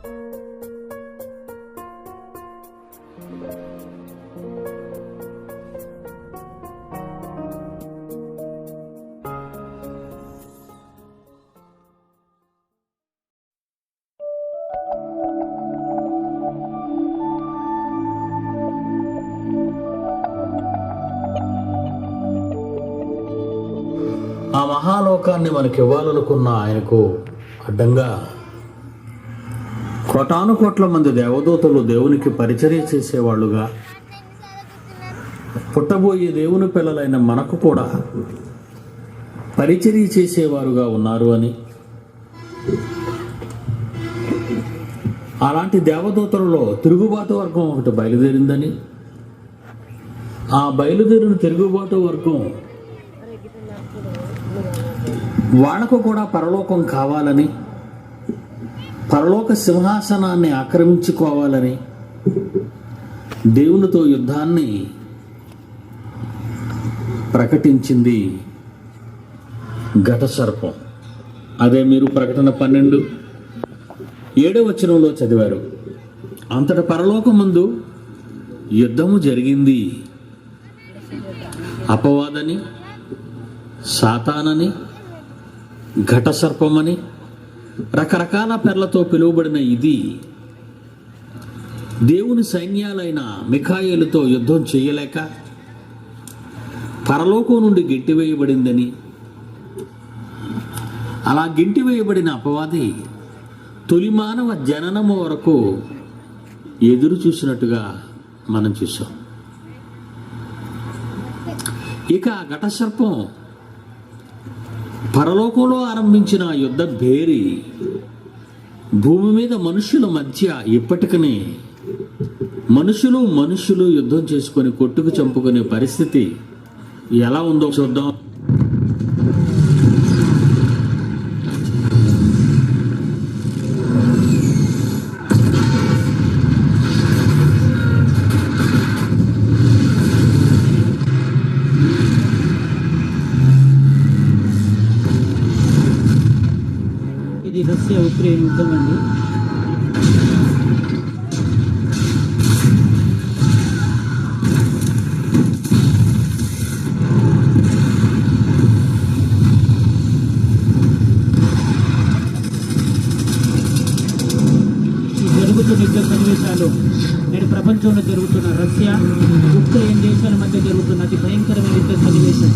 ఆ మహాలోకాన్ని మనకి ఇవ్వాలనుకున్న ఆయనకు అడ్డంగా కోటాను కోట్ల మంది దేవదూతలు దేవునికి పరిచర్య చేసేవాళ్ళుగా, పుట్టబోయే దేవుని పిల్లలైన మనకు కూడా పరిచర్య చేసేవారుగా ఉన్నారు అని, అలాంటి దేవదూతలలో తిరుగుబాటు వర్గం ఒకటి బయలుదేరిందని, ఆ బయలుదేరిన తిరుగుబాటు వర్గం వాళ్ళకు కూడా పరలోకం కావాలని, పరలోక సింహాసనాన్ని ఆక్రమించుకోవాలని దేవునితో యుద్ధాన్ని ప్రకటించింది ఘట సర్పం. అదే మీరు ప్రకటన 12:7 చదివారు. అంతట పరలోకమందు యుద్ధము జరిగింది. అపవాదని, సాతానని, ఘట సర్పమని రకరకాల పేర్లతో పిలువబడిన ఇది దేవుని సైన్యాలైన మిఖాయేలుతో యుద్ధం చేయలేక పరలోకం నుండి గెంటివేయబడిందని, అలా గెంటివేయబడిన అపవాది తొలి మానవ జననము వరకు ఎదురు చూసినట్టుగా మనం చూసాం. ఇక ఘట సర్పం పరలోకంలో ఆరంభించిన యుద్ధ భేరి భూమి మీద మనుషుల మధ్య ఇప్పటికనే మనుషులు యుద్ధం చేసుకొని కొట్టుకు చంపుకునే పరిస్థితి ఎలా ఉందో చూద్దాం. ఇది రష్యా ఉక్రెయిన్ యుద్ధం అండి. జరుగుతున్న యుద్ధ సన్నివేశాలు నేడు ప్రపంచంలో జరుగుతున్న రష్యా ఉక్రెయిన్ దేశాల మధ్య జరుగుతున్న అతి భయంకరమైన యుద్ధ సన్నివేశం.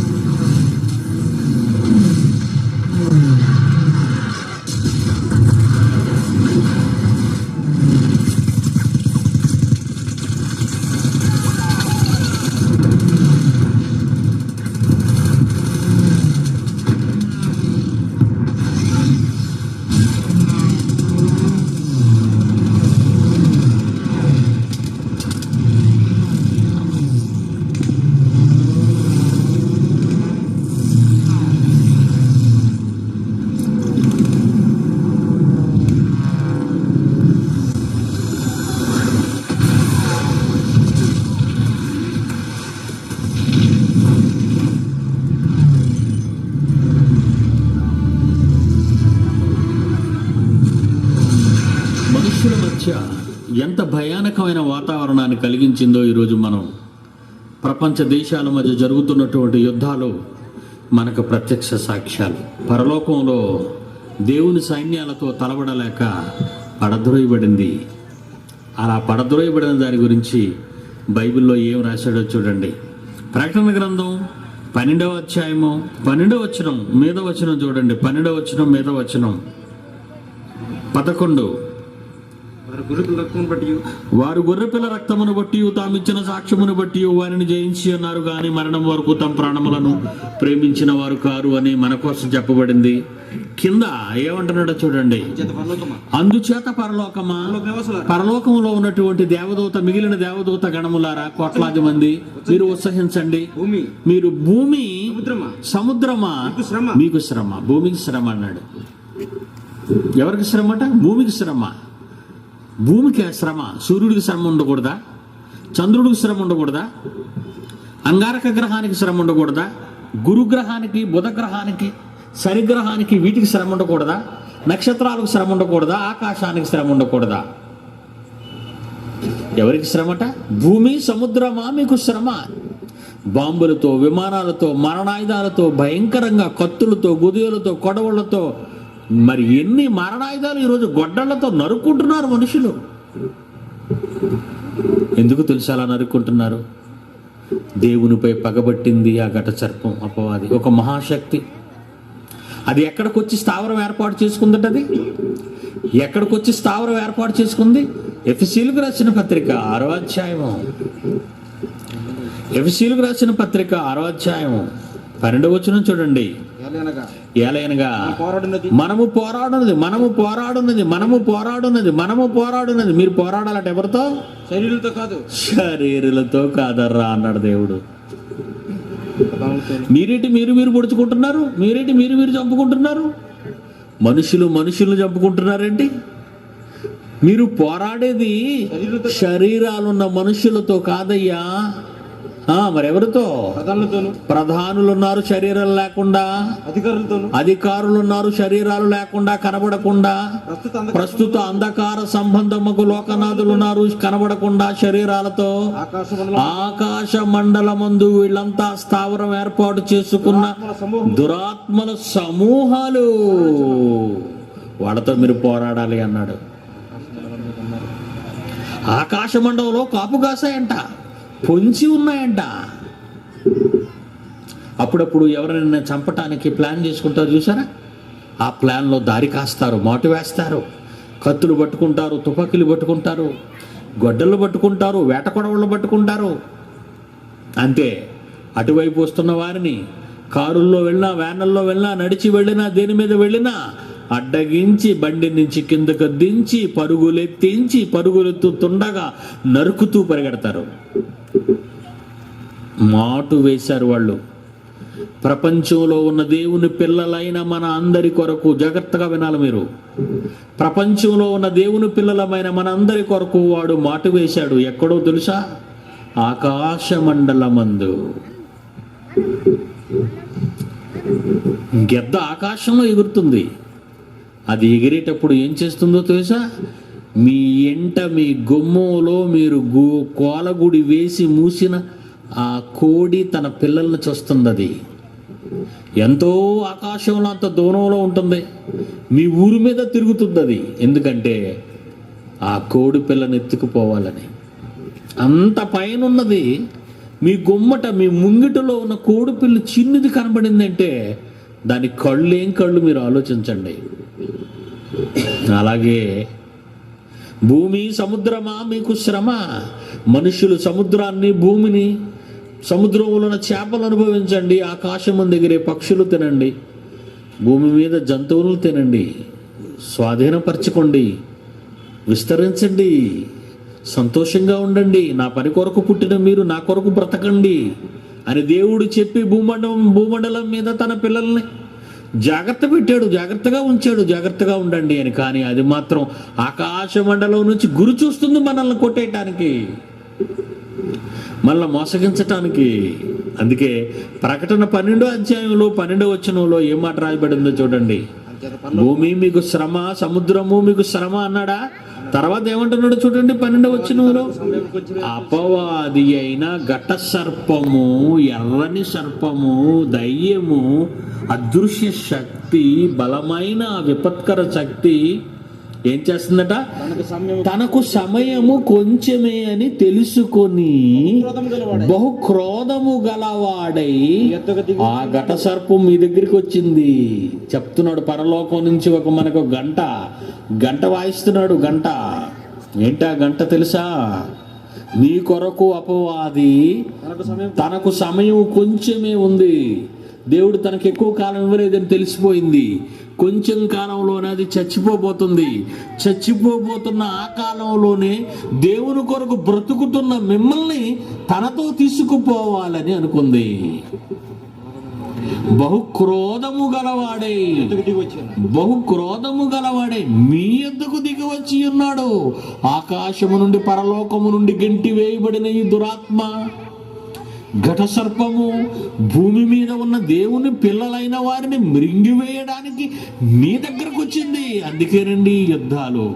మనుషుల మధ్య ఎంత భయానకమైన వాతావరణాన్ని కలిగించిందో ఈరోజు మనం ప్రపంచ దేశాల మధ్య జరుగుతున్నటువంటి యుద్ధాలు మనకు ప్రత్యక్ష సాక్ష్యాలు. పరలోకంలో దేవుని సైన్యాలతో తలబడలేక పడద్రోయబడింది. అలా పడద్రోయబడిన దాని గురించి బైబిల్లో ఏం రాశాడో చూడండి. ప్రకటన గ్రంథం 12వ అధ్యాయము 12వ వచనం మీద వచనం చూడండి. 12వ వచనం మీద వచనం 11. వారు గొర్రెపిల్ల రక్తమును బట్టి తామిచ్చిన సాక్ష్యమును బట్టి వారిని జయించి అన్నారు, కానీ మరణం వరకు తమ ప్రాణములను ప్రేమించిన వారు కారు అని మన కోసం చెప్పబడింది. కింద ఏమంటున్నాడో చూడండి. అందుచేత పరలోకములో ఉన్నటువంటి దేవదూత, మిగిలిన దేవదూత గణములారా, కోట్లాది మంది, మీరు ఉత్సహించండి. మీరు భూమి, సముద్రమా మీకు శ్రమ. భూమికి శ్రమ అన్నాడు. ఎవరికి శ్రమ అట? భూమికి శ్రమ. భూమికి శ్రమ. సూర్యుడికి శ్రమ ఉండకూడదా? చంద్రుడికి శ్రమ ఉండకూడదా? అంగారక గ్రహానికి శ్రమ ఉండకూడదా? గురుగ్రహానికి, బుధ గ్రహానికి, శనిగ్రహానికి వీటికి శ్రమ ఉండకూడదా? నక్షత్రాలకు శ్రమ ఉండకూడదా? ఆకాశానికి శ్రమ ఉండకూడదా? ఎవరికి శ్రమట? భూమి సముద్రమా మీకు శ్రమ? బాంబులతో, విమానాలతో, మరణాయుధాలతో, భయంకరంగా కత్తులతో, గుదియలతో, కొడవళ్లతో, మరి ఎన్ని మరణాయుధాలు ఈరోజు గొడ్డళ్లతో నరుక్కుంటున్నారు మనుషులు. ఎందుకు తెలుసు అలా నరుక్కుంటున్నారు? దేవునిపై పగబట్టింది ఆ ఘట సర్పం, అపవాది, ఒక మహాశక్తి. అది ఎక్కడికొచ్చి స్థావరం ఏర్పాటు చేసుకుందట? అది ఎక్కడికొచ్చి స్థావరం ఏర్పాటు చేసుకుంది? ఎఫెసీయులకు రాసిన పత్రిక 6వ అధ్యాయము, ఎఫెసీయులకు రాసిన పత్రిక 6వ అధ్యాయము 12వ వచనం చూడండి. ఏలయనగా మనము పోరాడున్నది. మీరు పోరాడాలట ఎవరితో? శరీరులతో కాదర్రా అన్నాడు దేవుడు. మీరేంటి మీరు పొడుచుకుంటున్నారు? మీరేంటి మీరు చంపుకుంటున్నారు? మనుషులు చంపుకుంటున్నారేంటి? మీరు పోరాడేది శరీరాలున్న మనుషులతో కాదయ్యా. మరెవరితో? ప్రధానులు ఉన్నారు శరీరాలు లేకుండా, అధికారులు ఉన్నారు శరీరాలు లేకుండా, కనబడకుండా. ప్రస్తుత అంధకార సంబంధముకు లోకనాథులు ఉన్నారు కనబడకుండా శరీరాలతో. ఆకాశ మండలమందు వీళ్ళంతా స్థావరం ఏర్పాటు చేసుకున్న దురాత్మల సమూహాలు. వాళ్ళతో మీరు పోరాడాలి అన్నాడు. ఆకాశ మండలంలో కాపు కాసాయంట, పొంచి ఉన్నాయంట. అప్పుడప్పుడు ఎవరైనా చంపటానికి ప్లాన్ చేసుకుంటారు చూసారా? ఆ ప్లాన్లో దారి కాస్తారు, మాటు వేస్తారు, కత్తులు పట్టుకుంటారు, తుపాకీలు పట్టుకుంటారు, గొడ్డలు పట్టుకుంటారు, వేట కొడవళ్ళు పట్టుకుంటారు. అంతే. అటువైపు వస్తున్న వారిని కారుల్లో వెళ్ళినా, వ్యాన్లలో వెళ్ళినా, నడిచి వెళ్ళినా, దేని మీద వెళ్ళినా అడ్డగించి బండి నుంచి కిందకు దించి పరుగులెత్తుతుండగా నరుకుతూ పరిగెడతారు. మాటు వేశారు వాళ్ళు. ప్రపంచంలో ఉన్న దేవుని పిల్లలైన మన అందరి కొరకు జాగ్రత్తగా వినాలి మీరు. ప్రపంచంలో ఉన్న దేవుని పిల్లలమైన మన అందరి కొరకు వాడు మాటు వేశాడు. ఎక్కడో తెలుసా? ఆకాశ మండలమందు. గెద్ద ఆకాశంలో ఎగురుతుంది. అది ఎగిరేటప్పుడు ఏం చేస్తుందో తెలుసా? మీ ఎంట, మీ గుమ్మంలో మీరు కోలగుడి వేసి మూసిన ఆ కోడి తన పిల్లల్ని చూస్తుంది. అది ఎంతో ఆకాశంలో, అంత దూరంలో ఉంటుంది. మీ ఊరి మీద తిరుగుతుంది అది. ఎందుకంటే ఆ కోడి పిల్లని ఎత్తుకుపోవాలని. అంత పైన ఉన్నది. మీ గుమ్మట, మీ ముంగిటలో ఉన్న కోడి పిల్ల చిన్నది కనబడిందంటే దాని కళ్ళేం కళ్ళు మీరు ఆలోచించండి. అలాగే భూమి సముద్రమా మీకు శ్రమ. మనుషులు సముద్రాన్ని, భూమిని, సముద్రంలో ఉన్న చేపలు అనుభవించండి. ఆకాశం దగ్గరే పక్షులు తినండి, భూమి మీద జంతువులు తినండి, స్వాధీనపరచుకోండి, విస్తరించండి, సంతోషంగా ఉండండి. నా పని కొరకు పుట్టిన మీరు నా కొరకు బ్రతకండి అని దేవుడు చెప్పి భూమండలం మీద తన పిల్లల్ని జాగ్రత్త పెట్టాడు, జాగ్రత్తగా ఉంచాడు, జాగ్రత్తగా ఉండండి అని. కానీ అది మాత్రం ఆకాశ మండలం నుంచి గురి చూస్తుంది మనల్ని కొట్టేయటానికి, మనల్ని మోసగించటానికి. అందుకే ప్రకటన 12వ అధ్యాయంలో 12వ వచనంలో ఏం మాట రాయబడిందో చూడండి. భూమి మీకు శ్రమ, సముద్రము మీకు శ్రమ అన్నాడా? తర్వాత ఏమంటున్నాడు చూడండి 12వ వచనంలో. అపవాది అయిన ఘట సర్పము, ఎర్రని సర్పము, దయ్యము, అదృశ్య శక్తి, బలమైన విపత్కర శక్తి ఏం చేస్తుందట? తనకు సమయము కొంచెమే అని తెలుసుకొని బహు క్రోధము గలవాడై ఆ ఘట సర్పం మీ దగ్గరికి వచ్చింది. చెప్తున్నాడు పరలోకం నుంచి మనకు గంట వాయిస్తున్నాడు. గంట ఏంటా గంట తెలుసా? మీ కొరకు అపవాది తనకు సమయం కొంచెమే ఉంది. దేవుడు తనకు ఎక్కువ కాలం ఇవ్వలేదని తెలిసిపోయింది. కొంచెం కాలంలోనే అది చచ్చిపోబోతుంది. చచ్చిపోబోతున్న ఆ కాలంలోనే దేవుని కొరకు బ్రతుకుతున్న మిమ్మల్ని తనతో తీసుకుపోవాలని అనుకుంది. బహుక్రోధము గలవాడే మీ యొద్దకు దిగి వచ్చి ఉన్నాడు. ఆకాశము నుండి, పరలోకము నుండి గెంటి వేయబడిన ఈ దురాత్మ ఘట సర్పము భూమి మీద ఉన్న దేవుని పిల్లలైన వారిని మృంగివేయడానికి మీ దగ్గరకు వచ్చింది. అందుకేనండి యుద్ధాలు,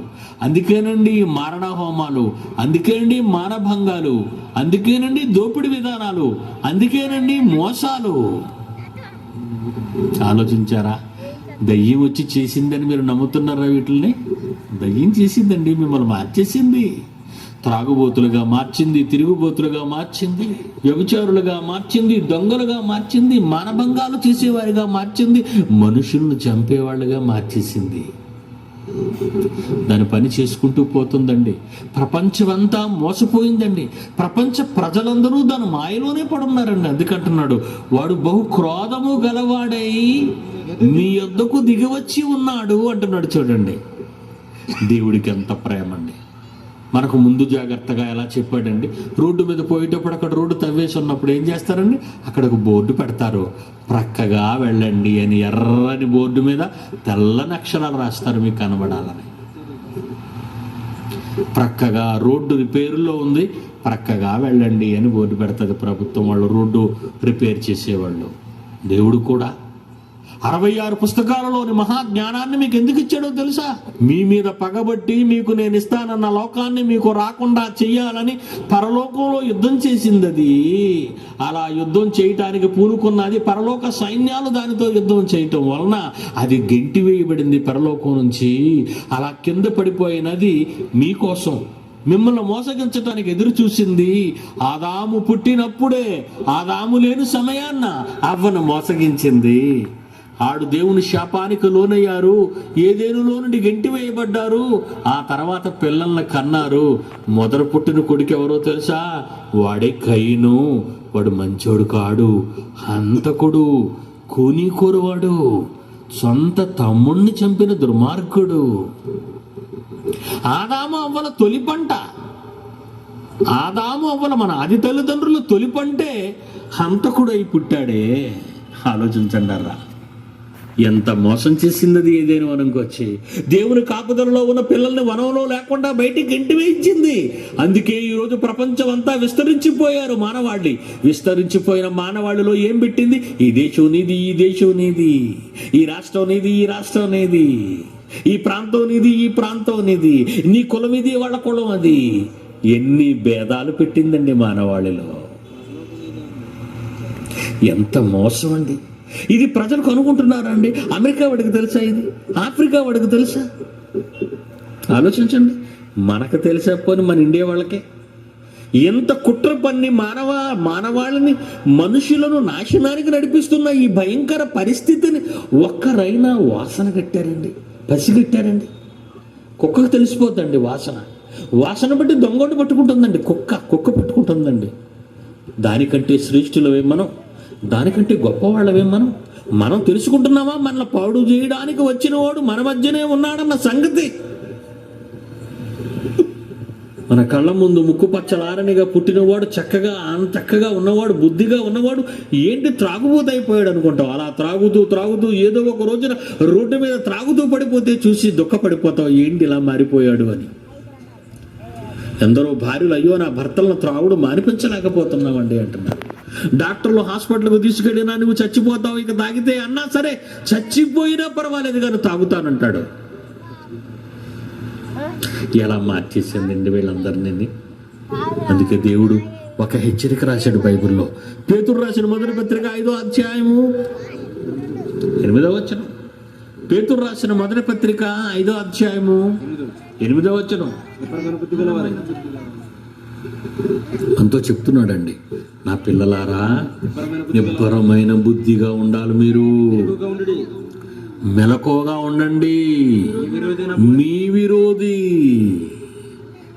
అందుకేనండి మారణ హోమాలు, అందుకేనండి మానభంగాలు, అందుకేనండి దోపిడి విధానాలు, అందుకేనండి మోసాలు. ఆలోచించారా? దయ్యం వచ్చి చేసిందని మీరు నమ్ముతున్నారా? వీటిల్ని దయ్యం చేసిందండి, మిమ్మల్ని మార్చేసింది. త్రాగుబోతులుగా మార్చింది, తిరుగుబోతులుగా మార్చింది, వ్యభిచారులుగా మార్చింది, దొంగలుగా మార్చింది, మానభంగాలు చేసేవారిగా మార్చింది, మనుషులను చంపేవాళ్ళుగా మార్చేసింది. దాని పని చేసుకుంటూ పోతుందండి. ప్రపంచమంతా మోసపోయిందండి. ప్రపంచ ప్రజలందరూ దాని మాయలోనే పడున్నారండి. అందుకంటున్నాడు, వాడు బహు క్రోధము గలవాడై మీ యొద్దకు దిగివచ్చి ఉన్నాడు అంటున్నాడు. చూడండి, దేవుడికి ఎంత ప్రేమ అండి. మనకు ముందు జాగ్రత్తగా ఎలా చెప్పాడండి. రోడ్డు మీద పోయేటప్పుడు అక్కడ రోడ్డు తవ్వేసి ఉన్నప్పుడు ఏం చేస్తారండి, అక్కడ ఒక బోర్డు పెడతారు, ప్రక్కగా వెళ్ళండి అని. ఎర్రని బోర్డు మీద తెల్లని అక్షరాలు రాస్తారు మీకు కనబడాలని. ప్రక్కగా రోడ్డు రిపేరులో ఉంది, ప్రక్కగా వెళ్ళండి అని బోర్డు పెడుతుంది ప్రభుత్వం వాళ్ళు, రోడ్డు రిపేర్ చేసేవాళ్ళు. దేవుడు కూడా 66 పుస్తకాలలోని మహాజ్ఞానాన్ని మీకు ఎందుకు ఇచ్చాడో తెలుసా? మీ మీద పగబట్టి మీకు నేను ఇస్తానన్న లోకాన్ని మీకు రాకుండా చెయ్యాలని పరలోకంలో యుద్ధం చేసింది అది. అలా యుద్ధం చేయటానికి పూనుకున్నది పరలోక సైన్యాలు. దానితో యుద్ధం చేయటం వలన అది గెంటి వేయబడింది పరలోకం నుంచి. అలా కింద పడిపోయినది మీకోసం, మిమ్మల్ని మోసగించటానికి ఎదురు చూసింది. ఆదాము పుట్టినప్పుడే, ఆదాము లేని సమయాన్న అవ్వను మోసగించింది. ఆడు దేవుని శాపానికి లోనయ్యారు, ఏదేనులో నుండి గెంటి వేయబడ్డారు. ఆ తర్వాత పిల్లల్ని కన్నారు. మొదట పుట్టిన కొడుకు ఎవరో తెలుసా? వాడే కయీను. వాడు మంచోడు కాడు, హంతకుడు, కూనీకోరువాడు, సొంత తమ్ముణ్ణి చంపిన దుర్మార్గుడు. ఆదాము అవ్వల తొలి పంట, ఆదాము అవ్వల మన ఆది తల్లిదండ్రులు తొలి పంటే హంతకుడై పుట్టాడే. ఆలోచించండి, ఎంత మోసం చేసింది ఏదైనా వనంకి వచ్చి. దేవుని కాపుదలలో ఉన్న పిల్లల్ని వనంలో లేకుండా బయటికి గెంటి వేయించింది. అందుకే ఈరోజు ప్రపంచం అంతా విస్తరించిపోయారు మానవాళి. విస్తరించిపోయిన మానవాళిలో ఏం పెట్టింది? ఈ దేశం నీది, ఈ దేశం నీది, ఈ రాష్ట్రం నీది, ఈ రాష్ట్రం నీది, ఈ ప్రాంతం నీది, ఈ ప్రాంతం నీది, నీ కులం ఇది, వాళ్ళ కులం అది. ఎన్ని భేదాలు పెట్టిందండి మానవాళిలో. ఎంత మోసం అండి ఇది. ప్రజలు కనుక్కుంటున్నారండి. అమెరికా వాడికి తెలుసా ఇది? ఆఫ్రికా వాడికి తెలుసా? ఆలోచించండి. మనకు తెలిసా పోని మన ఇండియా వాళ్ళకే ఎంత కుట్ర పన్ని మానవాళిని, మనుషులను నాశనానికి నడిపిస్తున్న ఈ భయంకర పరిస్థితిని ఒక్కరైనా వాసన కట్టారండి, పసిగట్టారండి. కుక్కకు తెలిసిపోద్దండి వాసన. వాసన బట్టి దొంగోడు పట్టుకుంటుందండి, కుక్క పట్టుకుంటుందండి. దానికంటే శ్రేష్ఠులవే మనం, దానికంటే గొప్పవాళ్ళవే మనం తెలుసుకుంటున్నామా? మనల్ని పాడు చేయడానికి వచ్చిన వాడు మన మధ్యనే ఉన్నాడన్న సంగతి. మన కళ్ళ ముందు ముక్కు పచ్చలారనిగా పుట్టినవాడు, చక్కగా ఉన్నవాడు, బుద్ధిగా ఉన్నవాడు ఏంటి త్రాగుబోతు అయిపోయాడు అనుకుంటావు. అలా త్రాగుతూ ఏదో ఒక రోజున రోడ్డు మీద త్రాగుతూ పడిపోతే చూసి దుఃఖపడిపోతావు, ఏంటి ఇలా మారిపోయాడు అని. ఎందరో భార్యలు, అయ్యో నా భర్తలను త్రాగుడు మానిపించలేకపోతున్నామండి అంటున్నారు. డాక్టర్లు హాస్పిటల్కు తీసుకెళ్ళినా నువ్వు చచ్చిపోతావు ఇక తాగితే అన్నా సరే, చచ్చిపోయినా పర్వాలేదు కానీ తాగుతానంటాడు. ఎలా మార్చేసిందండి వీళ్ళందరినీ. అందుకే దేవుడు ఒక హెచ్చరిక రాశాడు బైబిల్లో. పేతురు రాసిన మొదటి పత్రిక 5వ అధ్యాయము 8వ వచనం. పేతురు రాసిన మొదటి పత్రిక 5వ అధ్యాయము 8వ వచనం. అంతో చెప్తున్నాడండి, నా పిల్లలారా నిబ్బరమైన బుద్ధిగా ఉండాలి, మీరు మెలకువగా ఉండండి. మీ విరోధి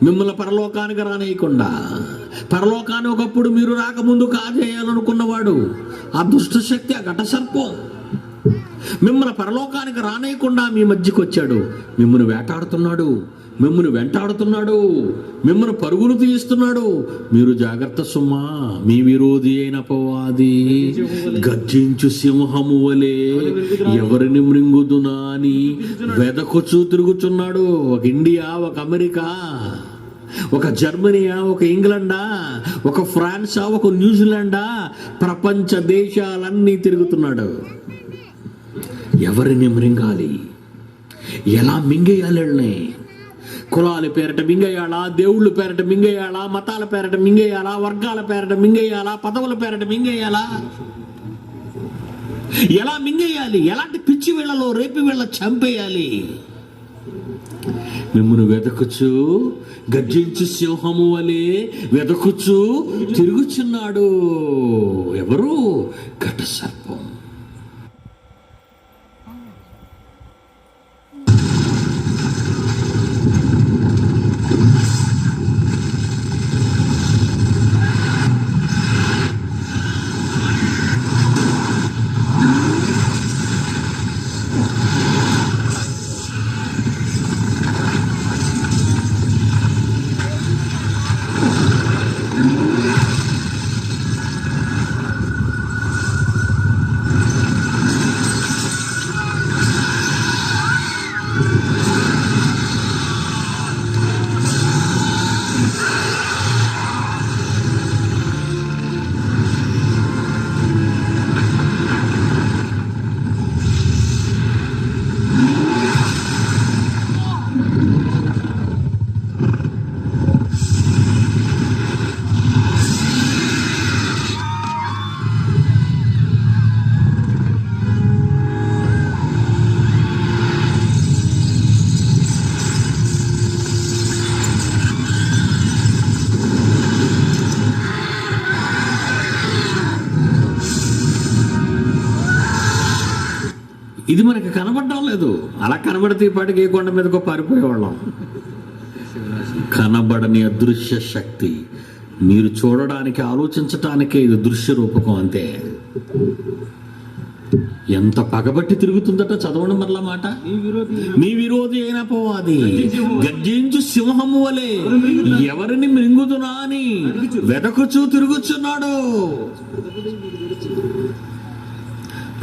మిమ్మల్ని పరలోకానికి రానేయకుండా, పరలోకాన్ని ఒకప్పుడు మీరు రాకముందు కాజేయాలనుకున్నవాడు, ఆ దుష్ట శక్తి, ఆ ఘట సర్పం మిమ్మల్ని పరలోకానికి రానేయకుండా మీ మధ్యకి వచ్చాడు. మిమ్మల్ని వేటాడుతున్నాడు, మిమ్మల్ని వెంటాడుతున్నాడు, మిమ్మల్ని పరుగులు తీయిస్తున్నాడు. మీరు జాగ్రత్త సుమా. మీ విరోధి అయిన అపవాది గర్జించు సింహము వలె ఎవరిని మృంగుదునా అని వెదకొచ్చు తిరుగుతున్నాడు. ఒక ఇండియా, ఒక అమెరికా, ఒక జర్మనీయా, ఒక ఇంగ్లాండా, ఒక ఫ్రాన్సా, ఒక న్యూజిలాండా, ప్రపంచ దేశాలన్నీ తిరుగుతున్నాడు. ఎవరిని మృంగాలి, ఎలా మింగేయాలి వాళ్ళని? కులాల పేరట మింగేయాలా, దేవుళ్ళ పేరట మింగేయాలా, మతాల పేరట మింగేయాలా, వర్గాల పేరట మింగేయాలా, పదవుల పేరట మింగేయాలా? ఎలా మింగేయాలి? ఎలాంటి పిచ్చి వీళ్ళలో రేపి వీళ్ళ చంపేయాలి? మిమ్మల్ని వెదకుచు గర్జించు సింహము వలె వెదకుచు తిరుగుచున్నాడు. ఎవరు? ఘట సర్పం. ఇది మనకి కనబడడం లేదు. అలా కనబడితే ఈ పాటికి ఏ కొండ మీదకో పారిపోయేవాళ్ళం. కనబడని అదృశ్య శక్తి, మీరు చూడడానికి ఆలోచించటానికే ఇది దృశ్య రూపకం అంతే. ఎంత పగబట్టి తిరుగుతుందట. చదవండి మరలా మాట. మీ విరోధి అయిన అపవాది గర్జించు సింహము వలె ఎవరిని మృంగుదునా అని వెదకుచూ తిరుగుచున్నాడు.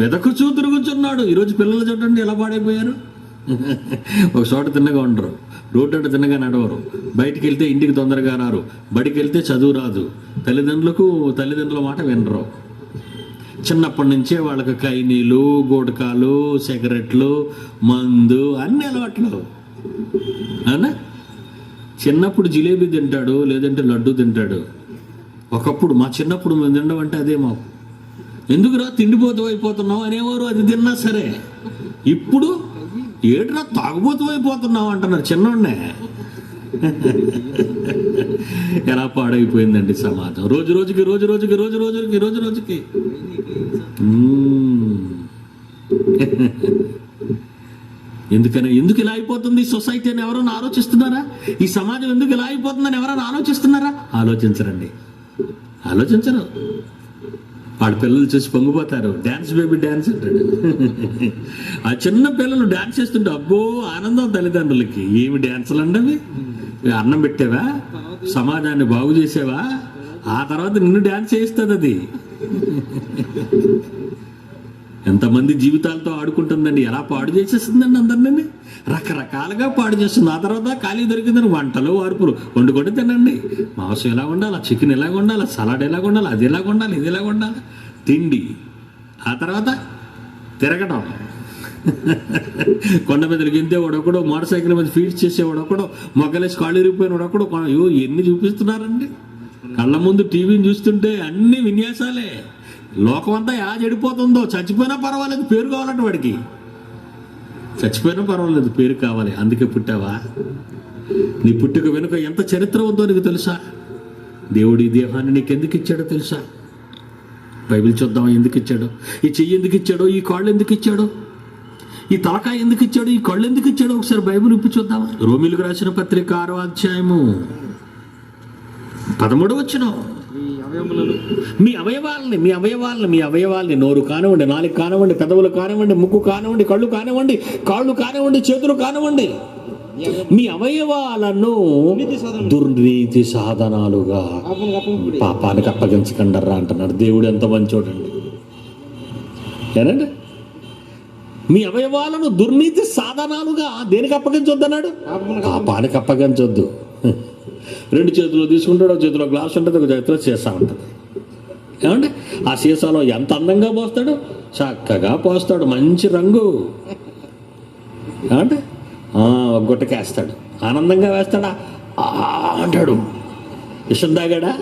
వెదకుచూ తిరుగుచున్నాడు. ఈరోజు పిల్లలు చూడండి ఎలా పాడైపోయారు. ఒక చోట తిన్నగా ఉండరు, రోడ్డు అంటే తిన్నగా నడవరు, బయటికి వెళ్తే ఇంటికి తొందరగా రారు, బడికి వెళ్తే చదువు రాదు, తల్లిదండ్రుల మాట వినరు. చిన్నప్పటి నుంచే వాళ్ళకి కైనీలు, గోడకాలు, సిగరెట్లు, మందు అన్ని అలవాట్లు. అవునా? చిన్నప్పుడు జిలేబీ తింటాడు, లేదంటే లడ్డు తింటాడు. ఒకప్పుడు మా చిన్నప్పుడు మేము తినడం అంటే అదే మాకు. ఎందుకురా తిండిపోతూ అయిపోతున్నావు అనేవారు, అది తిన్నా సరే. ఇప్పుడు ఏడురా తాగుబోతూ అయిపోతున్నావు అంటున్నారు చిన్నోడ్నే. ఎలా పాడైపోయిందండి సమాజం. రోజు రోజుకి ఎందుకు ఇలా అయిపోతుంది ఈ సొసైటీ అని ఎవరైనా ఆలోచిస్తున్నారా? ఈ సమాజం ఎందుకు ఇలా అయిపోతుందని ఎవరైనా ఆలోచిస్తున్నారా? ఆలోచించరు. వాడి పిల్లలు చూసి పొంగిపోతారు. డ్యాన్స్ బేబీ డ్యాన్స్ అంటాడు. ఆ చిన్న పిల్లలు డ్యాన్స్ చేస్తుంటే అబ్బో ఆనందం తల్లిదండ్రులకి. ఏమి డ్యాన్సులు అండి? అన్నం పెట్టావా, సమాజాన్ని బాగు చేసావా, ఆ తర్వాత నిన్ను డ్యాన్స్ చేయిస్తుంది అది. ఎంతమంది జీవితాలతో ఆడుకుంటుందండి. ఎలా పాడు చేసేస్తుందండి అందరినీ. రకరకాలుగా పాడు చేస్తుంది. ఆ తర్వాత ఖాళీ దొరికిందని వంటలు వార్పులు వండుకొని తినండి. మాంసం ఎలా ఉండాలి, చికెన్ ఎలాగ ఉండాలి, సలాడ్ ఎలాగ ఉండాలి, అది ఎలాగ ఉండాలి, ఇది ఎలాగ ఉండాలి, తిండి. ఆ తర్వాత తిరగడం. కొండ మీదకి గింతే వాడొకడు, మోటార్ సైకిల్ మీద ఫీడ్స్ చేసేవాడు ఒకడు, మొగ్గలేసి కాళ్ళు ఇరిగిపోయిన వాడొకడు. అయ్యో ఎన్ని చూపిస్తున్నారండి కళ్ళ ముందు. టీవీని చూస్తుంటే అన్ని విన్యాసాలే. లోకం అంతా ఎలా చెడిపోతుందో. చచ్చిపోయినా పర్వాలేదు, పేరు కావాలంటే వాడికి. చచ్చిపోయినా పర్వాలేదు, పేరు కావాలి. అందుకే పుట్టావా? నీ పుట్టుక వెనుక ఎంత చరిత్ర ఉందో నీకు తెలుసా? దేవుడి దేహాన్ని నీకు ఎందుకు ఇచ్చాడో తెలుసా? బైబిల్ చూద్దాం. ఎందుకు ఇచ్చాడో? ఈ చెయ్యి ఎందుకు ఇచ్చాడో? ఈ కాళ్ళు ఎందుకు ఇచ్చాడో? ఈ తలకాయ ఎందుకు ఇచ్చాడు? ఈ కళ్ళు ఎందుకు ఇచ్చాడో? ఒకసారి బైబిల్ ఇప్పి చూద్దామా? రోమిలకు రాసిన పత్రిక 6వ అధ్యాయము 13వ వచనం. మీ అవయవాల్ని నోరు కానివ్వండి, నాలుగు కానివ్వండి, పెదవులు కానివ్వండి, ముక్కు కానివ్వండి, కళ్ళు కానివ్వండి, కాళ్ళు కానివ్వండి, చేతులు కానివ్వండి, మీ అవయవాలను దుర్నీతి సాధనాలుగా పాపానికి అప్పగించకండర్రా అంటున్నాడు దేవుడు. ఎంత మంచోడండి. ఏనండి? మీ అవయవాలను దుర్నీతి సాధనాలుగా దేనికి అప్పగించొద్దు అన్నాడు? పాపానికి అప్పగించొద్దు. రెండు చేతులు తీసుకుంటాడు, ఒక చేతిలో గ్లాస్ ఉంటుంది, ఒక చేతిలో సీసా ఉంటుంది. ఏమంటే ఆ సీసాలో ఎంత అందంగా పోస్తాడు, చక్కగా పోస్తాడు, మంచి రంగు. ఏమంటే ఒక గుట్టకేస్తాడు, ఆనందంగా వేస్తాడా అంటాడు. విషం తాగాడా,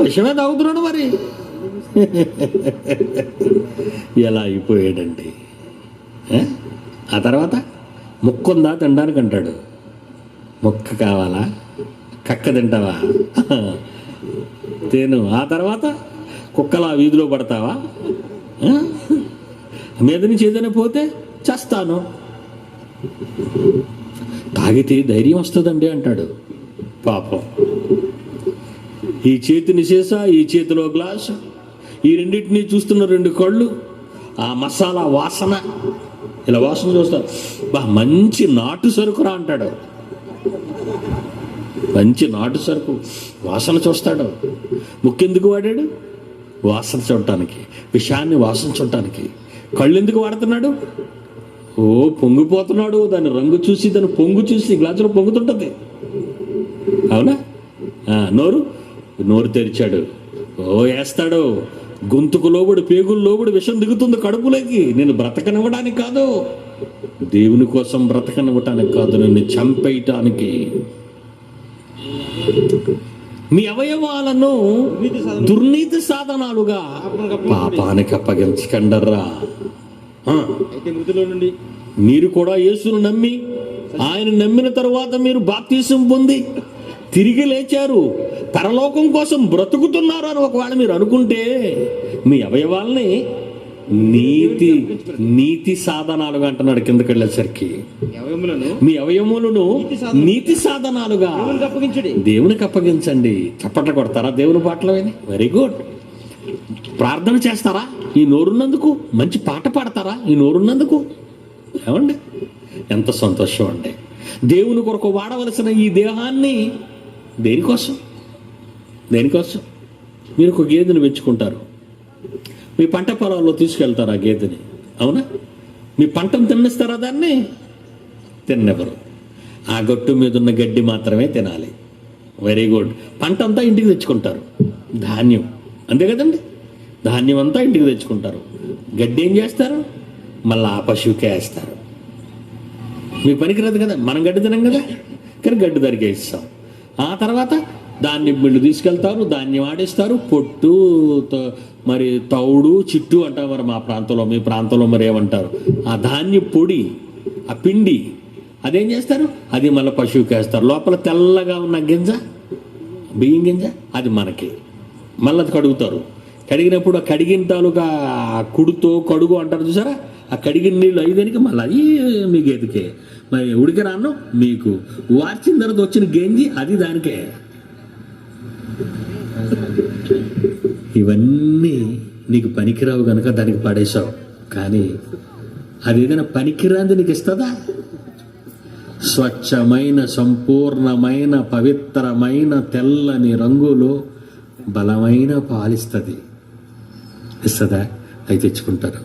విషమే తాగుతున్నాడు మరి. ఎలా అయిపోయాడండి. ఆ తర్వాత ముక్కుందా తినడానికి అంటాడు. ముక్క కావాలా, కక్క తింటావా, తేను. ఆ తర్వాత కుక్కలా వీధిలో పడతావా, మీద నుంచి ఏదైనా పోతే చేస్తాను. తాగితే ధైర్యం వస్తుందండి అంటాడు. పాపం ఈ చేతిని సీసా, ఈ చేతిలో గ్లాసు, ఈ రెండింటినీ చూస్తున్న రెండు కళ్ళు, ఆ మసాలా వాసన, ఇలా వాసన చూస్తారు. మంచి నాటు సరుకురా అంటాడు. మంచి నాటు సరుకు వాసన చూస్తాడు. ముక్కెందుకు వాడాడు? వాసన చూడటానికి, విషయాన్ని వాసన చూడటానికి. కళ్ళు ఎందుకు వాడుతున్నాడు? పొంగిపోతున్నాడు. దాని రంగు చూసి, దాని పొంగు చూసి గ్లాసులో పొంగుతుంటుంది. అవునా? నోరు తెరిచాడు, వేస్తాడు. గొంతుకు లోబడి, పేగులు లోబడి విషం దిగుతుంది కడుపులోకి. నేను బ్రతకనివ్వడానికి కాదు, దేవుని కోసం బ్రతకనివ్వటానికి కాదు, నిన్ను చంపేయటానికి. మీ అవయవాలను దుర్నీతి సాధనాలుగా పాపానికి అప్పగించకండర్రా. మీరు కూడా యేసును నమ్మి, ఆయన నమ్మిన తరువాత మీరు బాప్తీసం పొంది తిరిగి లేచారు, పరలోకం కోసం బ్రతుకుతున్నారు అని ఒకవేళ మీరు అనుకుంటే, మీ అవయవాల్ని నీతి సాధనాలుగా అంటున్నాడు. కిందకి వెళ్ళేసరికి మీ అవయములను నీతి సాధనాలుగా దేవునికి అప్పగించండి. చప్పట్లు కొడతారా దేవుని పాటలు విని? Very good. ప్రార్థన చేస్తారా ఈ నోరున్నందుకు? మంచి పాట పాడతారా ఈ నోరున్నందుకు? ఏమండి, ఎంత సంతోషం అండి. దేవుని కొరకు వాడవలసిన ఈ దేహాన్ని దేనికోసం మీరు ఒక గేదెని పెంచుకుంటారు, మీ పంట పొలాల్లో తీసుకెళ్తారు ఆ గేదెని. అవునా? మీ పంటను తిన్నిస్తారా? దాన్ని తిన్నెవరు. ఆ గట్టు మీద ఉన్న గడ్డి మాత్రమే తినాలి. Very good. పంట అంతా ఇంటికి తెచ్చుకుంటారు, ధాన్యం అంతే కదండి. ధాన్యం అంతా ఇంటికి తెచ్చుకుంటారు. గడ్డి ఏం చేస్తారు? మళ్ళీ ఆ పశువుకే వేస్తారు. మీకు పనికిరాదు కదా, మనం గడ్డి తినం కదా, కానీ గడ్డి ధరికే ఇస్తాం. ఆ తర్వాత దాన్ని వీళ్ళు తీసుకెళ్తారు, ధాన్యం ఆడిస్తారు. పొట్టు, మరి తౌడు, చిట్టు అంటారు మరి మా ప్రాంతంలో. మీ ప్రాంతంలో మరి ఏమంటారు? ఆ ధాన్య పొడి, ఆ పిండి, అదేం చేస్తారు? అది మళ్ళీ పశువుకి వేస్తారు. లోపల తెల్లగా ఉన్న గింజ, బియ్యం గింజ, అది మనకి. మళ్ళీ అది కడుగుతారు. కడిగినప్పుడు ఆ కడిగిన తాలూకా కుడుతో కడుగు అంటారు చూసారా, ఆ కడిగిన నీళ్ళు ఐదానికి మళ్ళీ అది మీ గేదెకే. మరి ఉడికిరాను మీకు వార్చిన తర్వాత వచ్చిన గంజి అది దానికే. ఇవన్నీ నీకు పనికిరావు కనుక దానికి పడేశావు. కానీ అది ఏదైనా పనికిరాంది నీకు ఇస్తుందా? స్వచ్ఛమైన, సంపూర్ణమైన, పవిత్రమైన, తెల్లని రంగులో బలమైన పాలిస్తుంది. ఇస్తుందా? అవి తెచ్చుకుంటారు.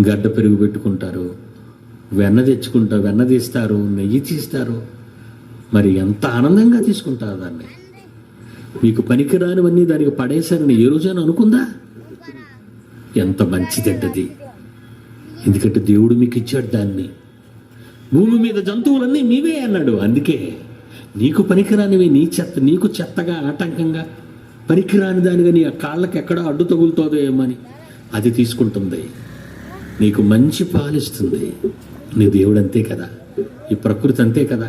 గడ్డ పెరుగు పెట్టుకుంటారు, వెన్న తెచ్చుకుంటారు, వెన్న తీస్తారు, నెయ్యి తీస్తారు. మరి ఎంత ఆనందంగా తీసుకుంటారు దాన్ని. మీకు పనికిరానివన్నీ దానికి పడేశారని ఏ రోజైనా అనుకుందా? ఎంత మంచిదంటది. ఎందుకంటే దేవుడు మీకు ఇచ్చాడు దాన్ని. భూమి మీద జంతువులన్నీ మీవే అన్నాడు. అందుకే నీకు పనికిరానివి, నీకు చెత్తగా, ఆటంకంగా, పనికిరాని దానిగా నీ కాళ్ళకి ఎక్కడో అడ్డు తగులుతుందో ఏమని అది తీసుకుంటుంది. నీకు మంచి పాలిస్తుంది. నీ దేవుడు అంతే కదా, ఈ ప్రకృతి అంతే కదా.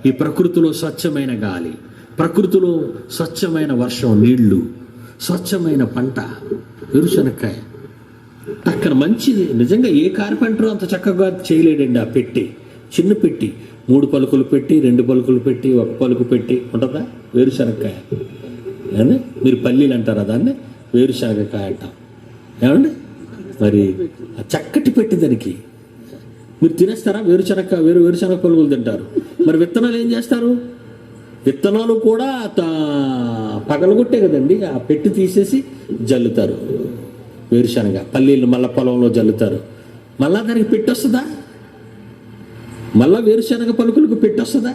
ఈ ప్రకృతిలో స్వచ్ఛమైన గాలి, ప్రకృతిలో స్వచ్ఛమైన వర్షం, నీళ్లు, స్వచ్ఛమైన పంట, వేరుశనక్కాయ అక్కడ మంచిది. నిజంగా ఏ కార్పెంటర్ అంత చక్కగా చేయలేడండి. ఆ పెట్టి, చిన్న పెట్టి, 3 పలుకులు పెట్టి, 2 పలుకులు పెట్టి, 1 పలుకు పెట్టి ఉంటుందా వేరుశనక్కాయ. ఏమండి, మీరు పల్లీలు అంటారా దాన్ని? వేరుశనగకాయ అంటాం. ఏమండి, మరి చక్కటి పెట్టి దానికి మీరు తినేస్తారా? వేరుశనగ పలుకులు తింటారు. మరి విత్తనాలు ఏం చేస్తారు? విత్తనాలు కూడా పగలగొట్టే కదండి. ఆ పెట్టి తీసేసి జల్లుతారు. వేరుశనగ పల్లీలు మళ్ళా పొలంలో జల్లుతారు. మళ్ళా దానికి పెట్టొస్తుందా? మళ్ళా వేరుశనగ పలుకులకు పెట్టొస్తుందా?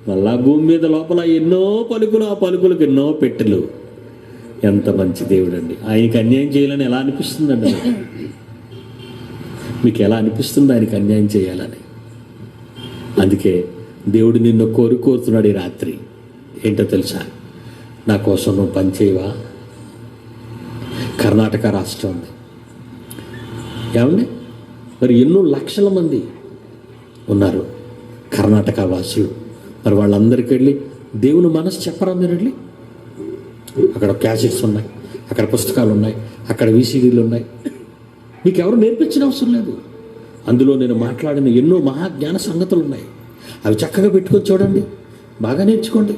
మళ్ళా భూమి మీద లోపల ఎన్నో పలుకులు, ఆ పలుకులకు ఎన్నో పెట్టెలు. ఎంత మంచి దేవుడు అండి. ఆయనకి అన్యాయం చేయాలని ఎలా అనిపిస్తుందండి? మీకు ఎలా అనిపిస్తుంది ఆయనకి అన్యాయం చేయాలని? అందుకే దేవుడు నిన్ను కోరుతున్నాడు ఈ రాత్రి. ఏంటో తెలుసా? నా కోసం నువ్వు పని చేయవా? కర్ణాటక రాష్ట్రం ఉంది ఏమండి, మరి ఎన్నో లక్షల మంది ఉన్నారు కర్ణాటక వాసులు. మరి వాళ్ళందరికీ వెళ్ళి దేవుని మనసు చెప్పరా? మీరు వెళ్ళి అక్కడ క్యాసెట్స్ ఉన్నాయి, అక్కడ పుస్తకాలు ఉన్నాయి, అక్కడ వీసీడీలు ఉన్నాయి. మీకు ఎవరు నేర్పించిన అవసరం లేదు. అందులో నేను మాట్లాడిన ఎన్నో మహాజ్ఞాన సంగతులు ఉన్నాయి. అవి చక్కగా పెట్టుకొని చూడండి, బాగా నేర్చుకోండి,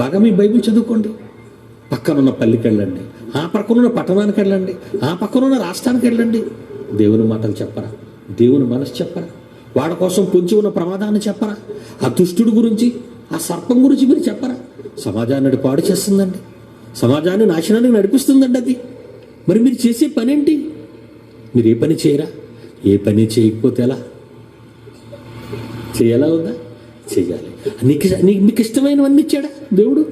బాగా మీ బైబిల్ చదువుకోండి. పక్కనున్న పల్లికి వెళ్ళండి, ఆ పక్కనున్న పట్టణానికి వెళ్ళండి, ఆ పక్కనున్న రాష్ట్రానికి వెళ్ళండి. దేవుని మాటలు చెప్పరా? దేవుని మనసు చెప్పరా? వాడి కోసం పొంచి ఉన్న ప్రమాదాన్ని చెప్పరా? ఆ దుష్టుడి గురించి, ఆ సర్పం గురించి మీరు చెప్పరా? సమాజాన్ని పాడు చేస్తుందండి, సమాజాన్ని నాశనానికి నడిపిస్తుందండి అది. మరి మీరు చేసే పని ఏంటి? మీరు ఏ పని చేయరా? ఏ పని చేయకపోతే ఎలా? చేయాలా వద్దా? చెయ్యాలి. మీకు ఇష్టమైనవన్నీ ఇచ్చాడా దేవుడు?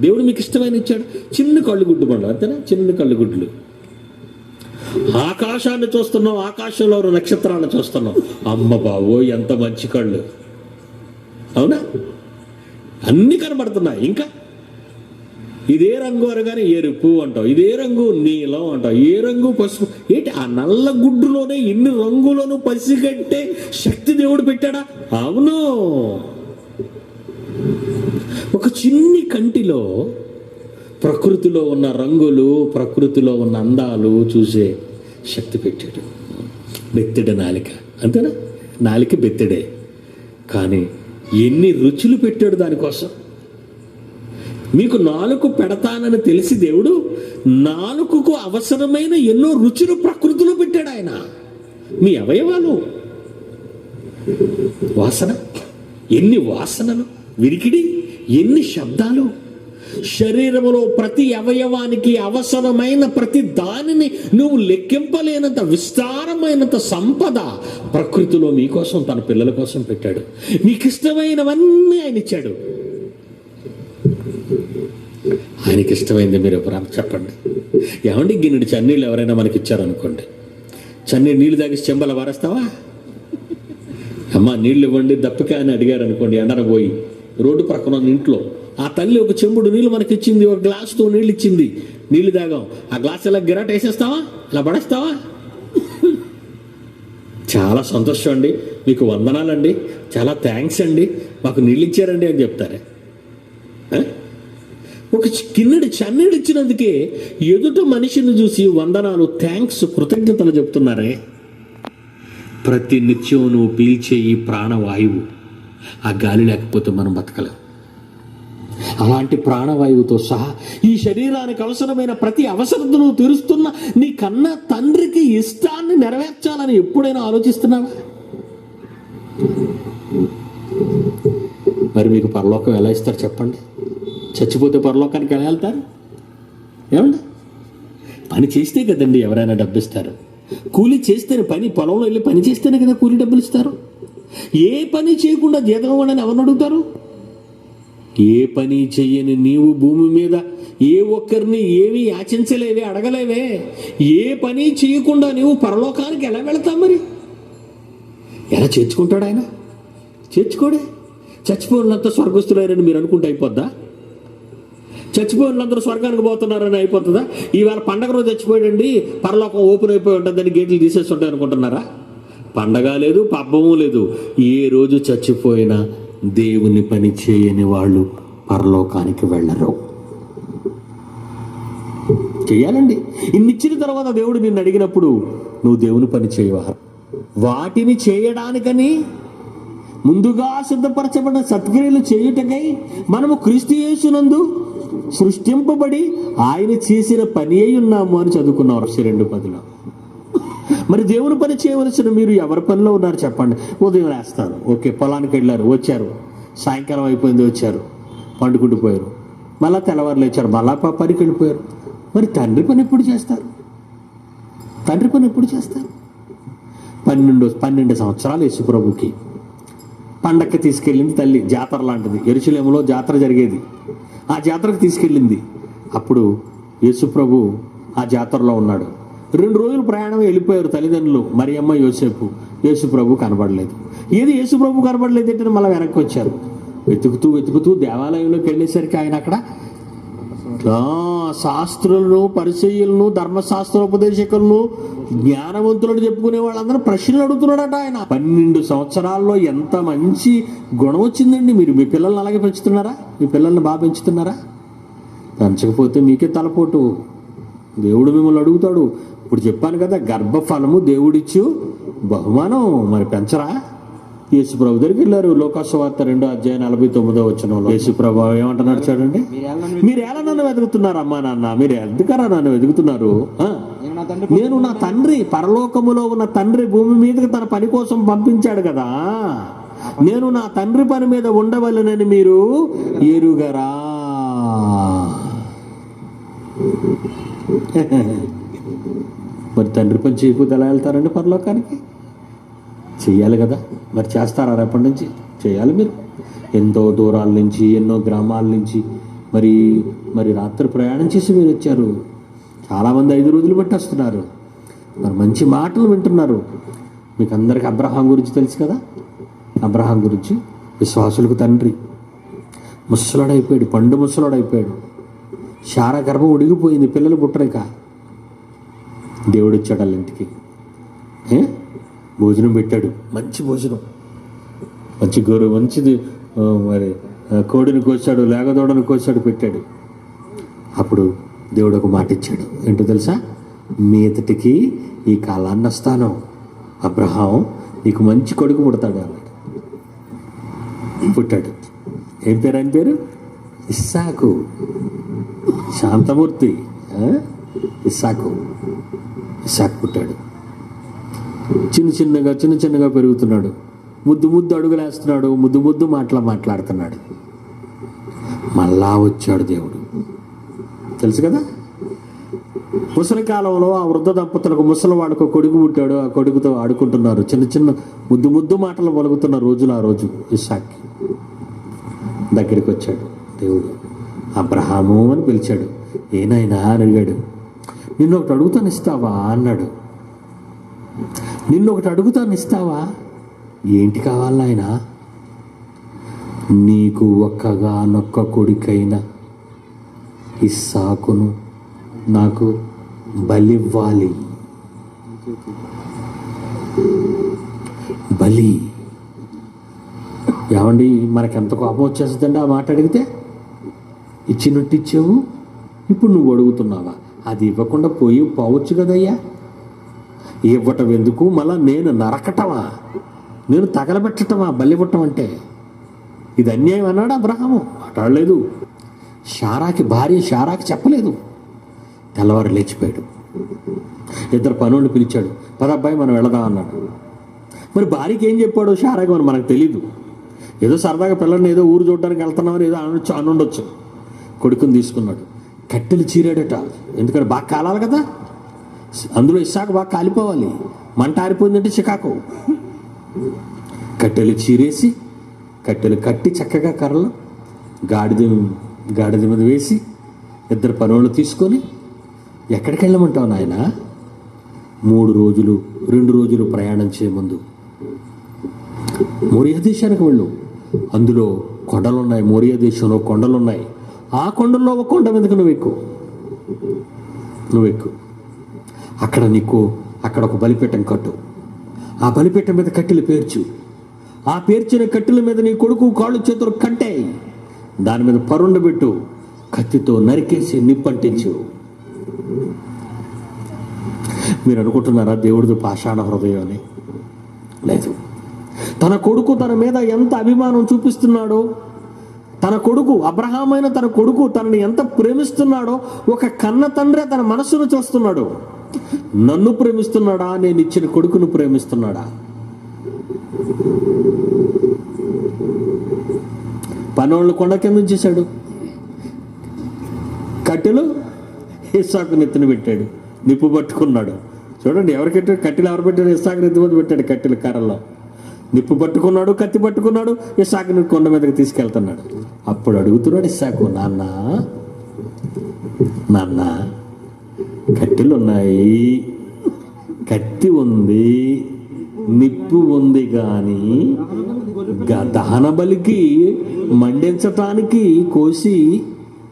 దేవుడు మీకు ఇష్టమైన ఇచ్చాడు. చిన్న కళ్ళుగుడ్డు బండ్లు అంతేనా? చిన్న కళ్ళుగుడ్లు. ఆకాశాన్ని చూస్తున్నాం, ఆకాశంలో ఉన్న నక్షత్రాలను చూస్తున్నాం. అమ్మ బావో ఎంత మంచి కళ్ళు, అవునా? అన్నీ కనబడుతున్నాయి. ఇంకా ఇదే రంగు అనగానే ఎరుపు అంటాం, ఇదే రంగు నీలం అంటాం, ఏ రంగు పసుపు. ఏంటి ఆ నల్ల గుడ్డులోనే ఇన్ని రంగులను పసిగట్టే శక్తి దేవుడు పెట్టాడా? అవును. ఒక చిన్ని కంటిలో ప్రకృతిలో ఉన్న రంగులు, ప్రకృతిలో ఉన్న అందాలు చూసే శక్తి పెట్టాడు. బెత్తెడ నాలిక అంతేనా? నాలిక బెత్తెడే, కానీ ఎన్ని రుచులు పెట్టాడు దానికోసం. మీకు నాలుక పెడతానని తెలిసి దేవుడు నాలుకకు అవసరమైన ఎన్నో రుచులు ప్రకృతిలో పెట్టాడు ఆయన. మీ అవయవాలు వాసన, ఎన్ని వాసనలు, విరికిడి, ఎన్ని శబ్దాలు. శరీరంలో ప్రతి అవయవానికి అవసరమైన ప్రతి దానిని నువ్వు లెక్కింపలేనంత విస్తారమైనంత సంపద ప్రకృతిలో మీకోసం, తన పిల్లల కోసం పెట్టాడు. మీకు ఇష్టమైనవన్నీ ఆయన ఇచ్చాడు. ఆయనకి ఇష్టమైంది మీరు ఎవరు చెప్పండి? ఏమండి, గిన్నెడు చన్నీళ్ళు ఎవరైనా మనకి ఇచ్చారనుకోండి, చన్నీళ్ళు నీళ్ళు తాగి చెంబల వారేస్తావా? అమ్మ నీళ్ళు ఇవ్వండి దప్పిక అని అడిగారు అనుకోండి, ఎండన పోయి రోడ్డు ప్రక్కన ఉన్న ఇంట్లో ఆ తల్లి ఒక చెంబుడు నీళ్ళు మనకి ఇచ్చింది, ఒక గ్లాసుతో నీళ్ళు ఇచ్చింది, నీళ్ళు తాగాం. ఆ గ్లాస్ ఇలా గిరాట వేసేస్తావా? ఇలా పడేస్తావా? చాలా సంతోషం అండి, మీకు వందనాలండి, చాలా థ్యాంక్స్ అండి, మాకు నీళ్ళు ఇచ్చారండి అని చెప్తారే. ఒక కిన్నెడు చన్నీడు ఇచ్చినందుకే ఎదుట మనిషిని చూసి వందనాలు, థ్యాంక్స్, కృతజ్ఞతలు చెప్తున్నారే. ప్రతి నిత్యం నువ్వు పీల్చే ఈ ప్రాణవాయువు, ఆ గాలి లేకపోతే మనం బతకలేం. అలాంటి ప్రాణవాయువుతో సహా ఈ శరీరానికి అవసరమైన ప్రతి అవసరతను తీరుస్తున్న నీ కన్న తండ్రికి ఇష్టాన్ని నెరవేర్చాలని ఎప్పుడైనా ఆలోచిస్తున్నావా? మరి మీకు పరలోకం ఎలా ఇస్తారు చెప్పండి? చచ్చిపోతే పరలోకానికి ఎలా వెళ్తారు? ఏమండి, పని చేస్తే కదండి ఎవరైనా డబ్బు ఇస్తారు. కూలీ చేస్తేనే, పని పొలంలో వెళ్ళి పని చేస్తేనే కదా కూలీ డబ్బులు ఇస్తారు. ఏ పని చేయకుండా జీతం ఇవ్వడని ఎవరిని అడుగుతారు? ఏ పని చెయ్యని నీవు భూమి మీద ఏ ఒక్కరిని ఏమీ యాచించలేవే, అడగలేవే. ఏ పని చేయకుండా నీవు పరలోకానికి ఎలా వెళతావు? మరి ఎలా చేర్చుకుంటాడు ఆయన? చేర్చుకోడే. చచ్చిపోయినంత స్వర్గస్థులైరని మీరు అనుకుంటే అయిపోద్దా? చచ్చిపోయినందరూ స్వర్గానికి పోతున్నారని అయిపోతుందా? ఈవేళ పండగ రోజు చచ్చిపోయాడండి, పరలోకం ఓపెన్ అయిపోయి ఉంటుందని గేట్లు తీసేసి ఉంటాయి అనుకుంటున్నారా? పండగ లేదు, పబ్బము లేదు. ఏ రోజు చచ్చిపోయినా దేవుని పని చేయని వాళ్ళు పరలోకానికి వెళ్ళరు. చెయ్యాలండి. ఇన్నిచ్చిన తర్వాత దేవుడు నిన్ను అడిగినప్పుడు నువ్వు దేవుని పని చేయవా? వాటిని చేయడానికని ముందుగా సిద్ధపరచబడిన సత్క్రియలు చేయుటకై మనము క్రీస్తు యేసునందు సృష్టింపబడి ఆయన చేసిన పని అయి ఉన్నాము అని చదువుకున్నాం 2:10. మరి దేవుని పని చేయవలసిన మీరు ఎవరి పనిలో ఉన్నారు చెప్పండి? ఉదయం వేస్తారు, ఓకే, పొలానికి వెళ్ళారు, వచ్చారు, సాయంకాలం అయిపోయింది, వచ్చారు, పండుకుండిపోయారు, మళ్ళా తెల్లవారులు వచ్చారు, మళ్ళా పనికి వెళ్ళిపోయారు. మరి తండ్రి పని ఎప్పుడు చేస్తారు? తండ్రి పని ఎప్పుడు చేస్తారు? 12 సంవత్సరాలు యేసు ప్రభుకి పండక్కి తీసుకెళ్ళింది తల్లి. జాతర లాంటిది, యెరూషలేములో జాతర జరిగేది. ఆ జాతరకు తీసుకెళ్ళింది. అప్పుడు యేసుప్రభు ఆ జాతరలో ఉన్నాడు. 2 రోజులు ప్రయాణం వెళ్ళిపోయారు తల్లిదండ్రులు, మరియమ్మ, యోసేపు. యేసుప్రభు కనబడలేదు. ఏది యేసుప్రభు కనబడలేదు అంటే మళ్ళీ వెనక్కి వచ్చారు. వెతుకుతూ దేవాలయంలోకి వెళ్ళేసరికి ఆయన అక్కడ శాస్త్రులను, పరిసయ్యులను, ధర్మశాస్త్రోపదేశకులను, జ్ఞానవంతులను చెప్పుకునే వాళ్ళందరూ ప్రశ్నలు అడుగుతున్నాడట ఆయన. 12 సంవత్సరాల్లో ఎంత మంచి గుణం వచ్చిందండి. మీరు మీ పిల్లల్ని అలాగే పెంచుతున్నారా? మీ పిల్లల్ని బాగా పెంచుతున్నారా? పెంచకపోతే మీకే తలపోటు. దేవుడు మిమ్మల్ని అడుగుతాడు. ఇప్పుడు చెప్పాను కదా, గర్భఫలము దేవుడిచ్చు బహుమానం. మరి పెంచరా? యేసుప్రభు దగ్గరికి వెళ్ళారు. లోకాసువార్త 2:49 యేసుప్రభు ఏమంటున్నాడు చూడండి, మీరు ఎలా నన్ను వెతుకుతున్నారు అమ్మా నాన్న? మీరు ఎందుకరా నన్ను వెతుకుతున్నారు? నేను నా తండ్రి, పరలోకములో ఉన్న తండ్రి భూమి మీదకి తన పని కోసం పంపించాడు కదా. నేను నా తండ్రి పని మీద ఉండవలనని మీరు ఎరుగరా? మరి తండ్రి పని చేయకపోతే ఎలా వెళ్తారండి పరలోకానికి? చెయ్యాలి కదా. మరి చేస్తారా? రేపటి నుంచి చేయాలి. మీరు ఎంతో దూరాల నుంచి, ఎన్నో గ్రామాల నుంచి మరి రాత్రి ప్రయాణం చేసి మీరు వచ్చారు. చాలామంది 5 రోజులు బట్టి వస్తున్నారు. మరి మంచి మాటలు వింటున్నారు. మీకు అందరికీ అబ్రహాం గురించి తెలుసు కదా. అబ్రహాం గురించి విశ్వాసులకు తండ్రి. ముసలాడైపోయాడు, పండు ముసలాడైపోయాడు. శారా గర్భం ఉడిగిపోయింది, పిల్లలు పుట్టరిక. దేవుడు వచ్చాడు వాళ్ళ ఇంటికి, భోజనం పెట్టాడు. మంచి భోజనం, మంచిది. మరి కోడిని కోసాడు, లేగదోడని కోసాడు, పెట్టాడు. అప్పుడు దేవుడు ఒక మాట ఇచ్చాడు. ఏంటో తెలుసా? మీదటికి ఈ కాలాన్ని వస్తాను, అబ్రహాం నీకు మంచి కొడుకు పుడతాడు అన్నాడు. పుట్టాడు. ఏం పేరు ఆయన పేరు? ఇస్సాకు. శాంతమూర్తి. ఇస్సాకు పుట్టాడు. చిన్నగా పెరుగుతున్నాడు. ముద్దు అడుగులేస్తున్నాడు. ముద్దు మాట్లాడుతున్నాడు. మళ్ళా వచ్చాడు దేవుడు. తెలుసు కదా. ముసలి కాలంలో ఆ వృద్ధ దంపతులకు ముసలివాడికి కొడుకు పుట్టాడు. ఆ కొడుకుతో ఆడుకుంటున్నారు. చిన్న ముద్దు మాటలు పలుకుతున్న రోజులు ఆ రోజు. ఇస్సాకి దగ్గరికి వచ్చాడు దేవుడు. అబ్రహాము అని పిలిచాడు. ఏనాయనా అని అడిగాడు. నిన్ను ఒకటి అడుగుతాను ఇస్తావా అన్నాడు. నిన్నొకటి అడుగుతాను ఇస్తావా? ఏంటి కావాలా ఆయన? నీకు ఒక్కగానొక్క కొడుకైన ఇస్సాకును నాకు బలివ్వాలి. బలి. ఏమండి, మనకెంత కోపం వచ్చేస్తుందండి ఆ మాట అడిగితే. ఇచ్చినట్టు ఇచ్చావు, ఇప్పుడు నువ్వు అడుగుతున్నావా? అది ఇవ్వకుండా పోవచ్చు కదయ్యా. ఇవ్వటం ఎందుకు? మళ్ళా నేను నరకటమా? నేను తగలబెట్టటమా? బలివ్వటం అంటే ఇది అన్యాయం అన్నాడు అబ్రహాము. మాట్లాడలేదు. భార్య శారాకి చెప్పలేదు. తెల్లవారు లేచిపోయాడు. 2 పనులు పిలిచాడు. పదబ్బాయి మనం వెళదాం అన్నాడు. మరి భార్యకి ఏం చెప్పాడు శారాకి మనకు తెలీదు. ఏదో సరదాగా పిల్లల్ని ఏదో ఊరు చూడడానికి వెళ్తున్నామని ఏదో అనుండొచ్చు. కొడుకుని తీసుకున్నాడు. కట్టెలు చీరాడట. ఎందుకంటే బాగా కాలాలి కదా. అందులో ఇస్సాకు బాగా కాలిపోవాలి. మంట ఆరిపోయిందంటే చికాకు. కట్టెలు చీరేసి, కట్టెలు కట్టి చక్కగా కర్రలు గాడిద మీద వేసి 2 పనులు తీసుకొని ఎక్కడికి వెళ్ళమంటావు నాయన? 2 రోజులు ప్రయాణం చేయముందు మోరియా దేశానికి వెళ్ళు. అందులో కొండలున్నాయి. మోరియా దేశంలో కొండలున్నాయి. ఆ కొండల్లో ఒక కొండ మీదకి నువ్వు ఎక్కు. అక్కడ ఒక బలిపీఠం కట్టు. ఆ బలిపీఠం మీద కట్టెలు పేర్చు. ఆ పేర్చిన కట్టెల మీద నీ కొడుకు కాళ్ళు చేతులు కట్టాయి. దాని మీద పరుండ పెట్టు. కత్తితో నరికేసి నిప్పంటించు. మీరు అనుకుంటున్నారా దేవుడిది పాషాణ హృదయం అని? లేదు. తన కొడుకు తన మీద ఎంత అభిమానం చూపిస్తున్నాడో, తన కొడుకు అబ్రహామైన తన కొడుకు తనని ఎంత ప్రేమిస్తున్నాడో ఒక కన్న తండ్రి తన మనస్సును చూస్తున్నాడు. నన్ను ప్రేమిస్తున్నాడా? నేను ఇచ్చిన కొడుకును ప్రేమిస్తున్నాడా? పనోళ్ళు కొండ కింద ఉంచేశాడు. కట్టెలు ఇస్సాకు నెత్తిన పెట్టాడు. నిప్పు పట్టుకున్నాడు. చూడండి, ఎవరు కట్టాడు? కట్టెలు ఎవరు పెట్టాడు? ఇస్సాకు నెత్తి మీద పెట్టాడు కట్టెలు కర్రలో. నిప్పు పట్టుకున్నాడు, కత్తి పట్టుకున్నాడు, ఇస్సాకుని కొండ మీదకి తీసుకెళ్తున్నాడు. అప్పుడు అడుగుతున్నాడు ఇస్సాకు, నాన్న నాన్న కట్టెలు ఉన్నాయి, కత్తి ఉంది, నిప్పు ఉంది, కానీ దహన బలికి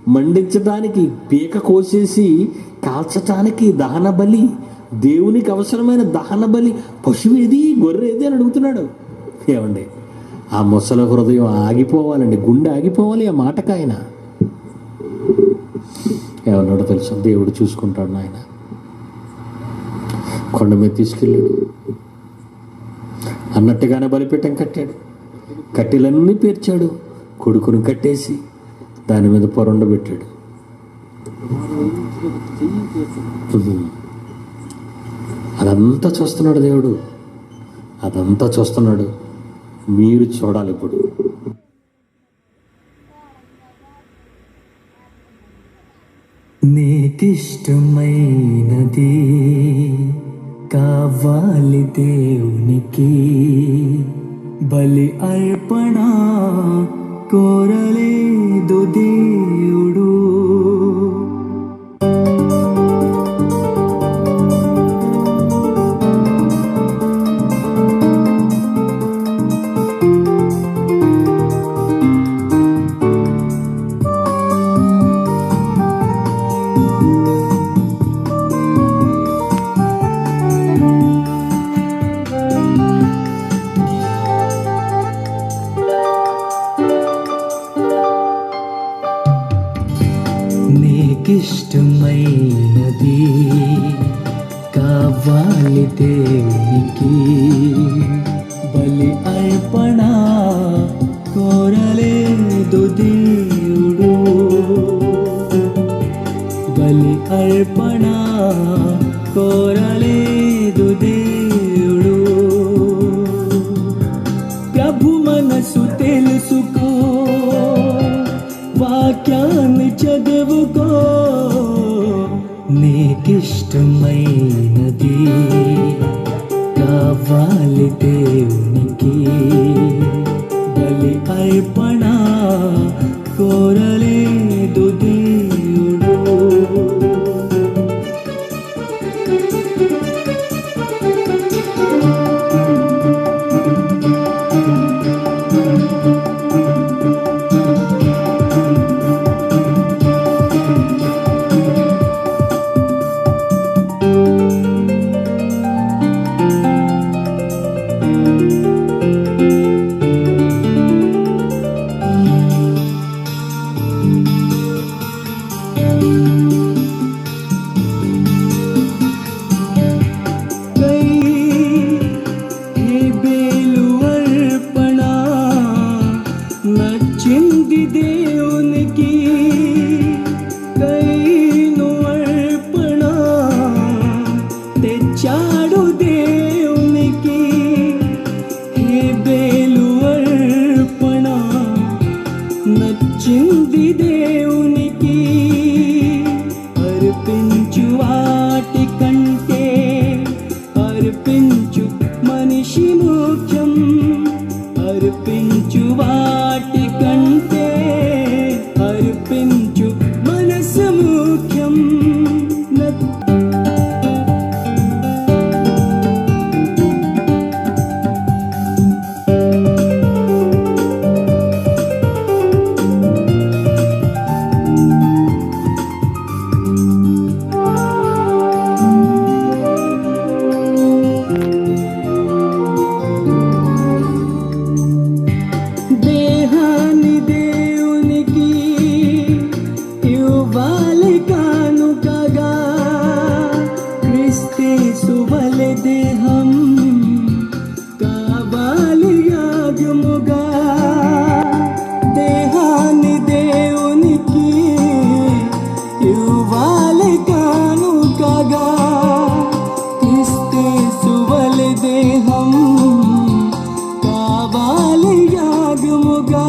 మండించటానికి పీక కోసేసి కాల్చటానికి దహన బలి, దేవునికి అవసరమైన దహన బలి పశువు ఏది, గొర్రె ఏది అని అడుగుతున్నాడు. ఏమండి, ఆ ముసల హృదయం ఆగిపోవాలండి, గుండె ఆగిపోవాలి ఆ మాటకాయన. ఏమన్నాడో తెలుసు, దేవుడు చూసుకుంటాడు నాయన. కొండ మీద తీసుకెళ్ళాడు, అన్నట్టుగానే బలిపీఠం కట్టాడు, కట్టెలన్నీ పేర్చాడు, కొడుకును కట్టేసి దాని మీద పొరండబెట్టాడు. అదంతా చూస్తున్నాడు దేవుడు, అదంతా చూస్తున్నాడు. మీరు చూడాలి ఇప్పుడు. నీకిష్టమైనది కావాలి దేవునికి, బలి అర్పణ కోరలేదు దేవుడు. నీకిష్టమైనది కావాలి దేవునికి, బలి అర్పణ కోరలేదు దేవుడు. బలి అర్పణ కోరలేదు దేవుడు. ప్రభు మనసు తెలుసుకో, వాక్యాన్ని చదువుకో. నీకిష్టమైనది కావాలి దేవునికి, బలి అర్పణ కోరలేదు దేవుడు. నచ్చింది దేవునికి, కైను అర్పణ తెచ్చాడు దేవునికి. హేబేలు అర్పణ నచ్చింది దేవునికి. అర్పించు వాటి కంటే అర్పించు మనిషి ముఖ్యం. అర్పించు వాటి కంటే అర్పించు మనసు ముఖ్యం. దేహం కావాలి యాగముగా. దేహాన్ని దేవునికి ఇవ్వాలి కానుకగా. క్రీస్తు వలె దేహం కావాలి యాగముగా.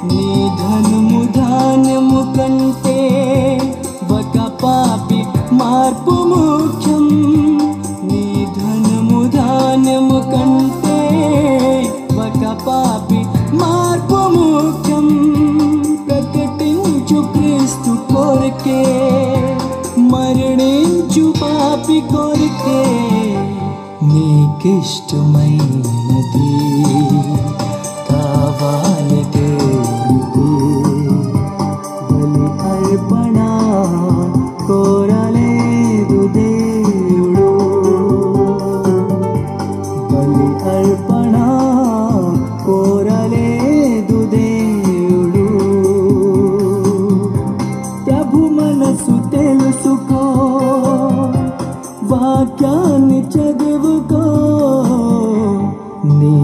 నీ ధనము ధాన్యము కంటే ఒక పాపి మార్పు ముఖ్యం. నీ ధనము ధాన్యము కంటే కొరకే మరణించు పాపి కొరకే నీకిష్టమైనది కావాలి దేవునికి బలి అర్పణ కోరలేదు దేవుడు బలి అర్పణ కోరలేదు దేవుడు ప్రభు మనసు తెలుసుకో వాక్యాన్ని చదువుకో నీ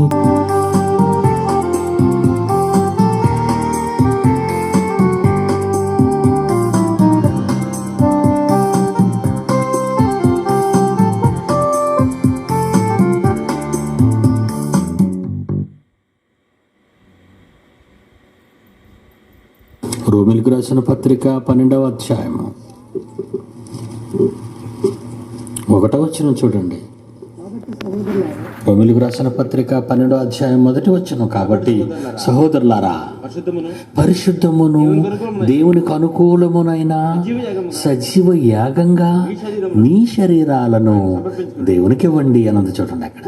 రోమిలకు రాసిన పత్రిక 12వ అధ్యాయము 1వ వచనం చూడండి. రోమిలకు రాసిన పత్రిక 12వ అధ్యాయం 1వ వచనం. కాబట్టి సహోదరులారా, పరిశుద్ధమును దేవునికి అనుకూలమునైన సజీవ యాగంగా మీ శరీరాలను దేవునికి ఇవ్వండి అన్నది చూడండి. అక్కడ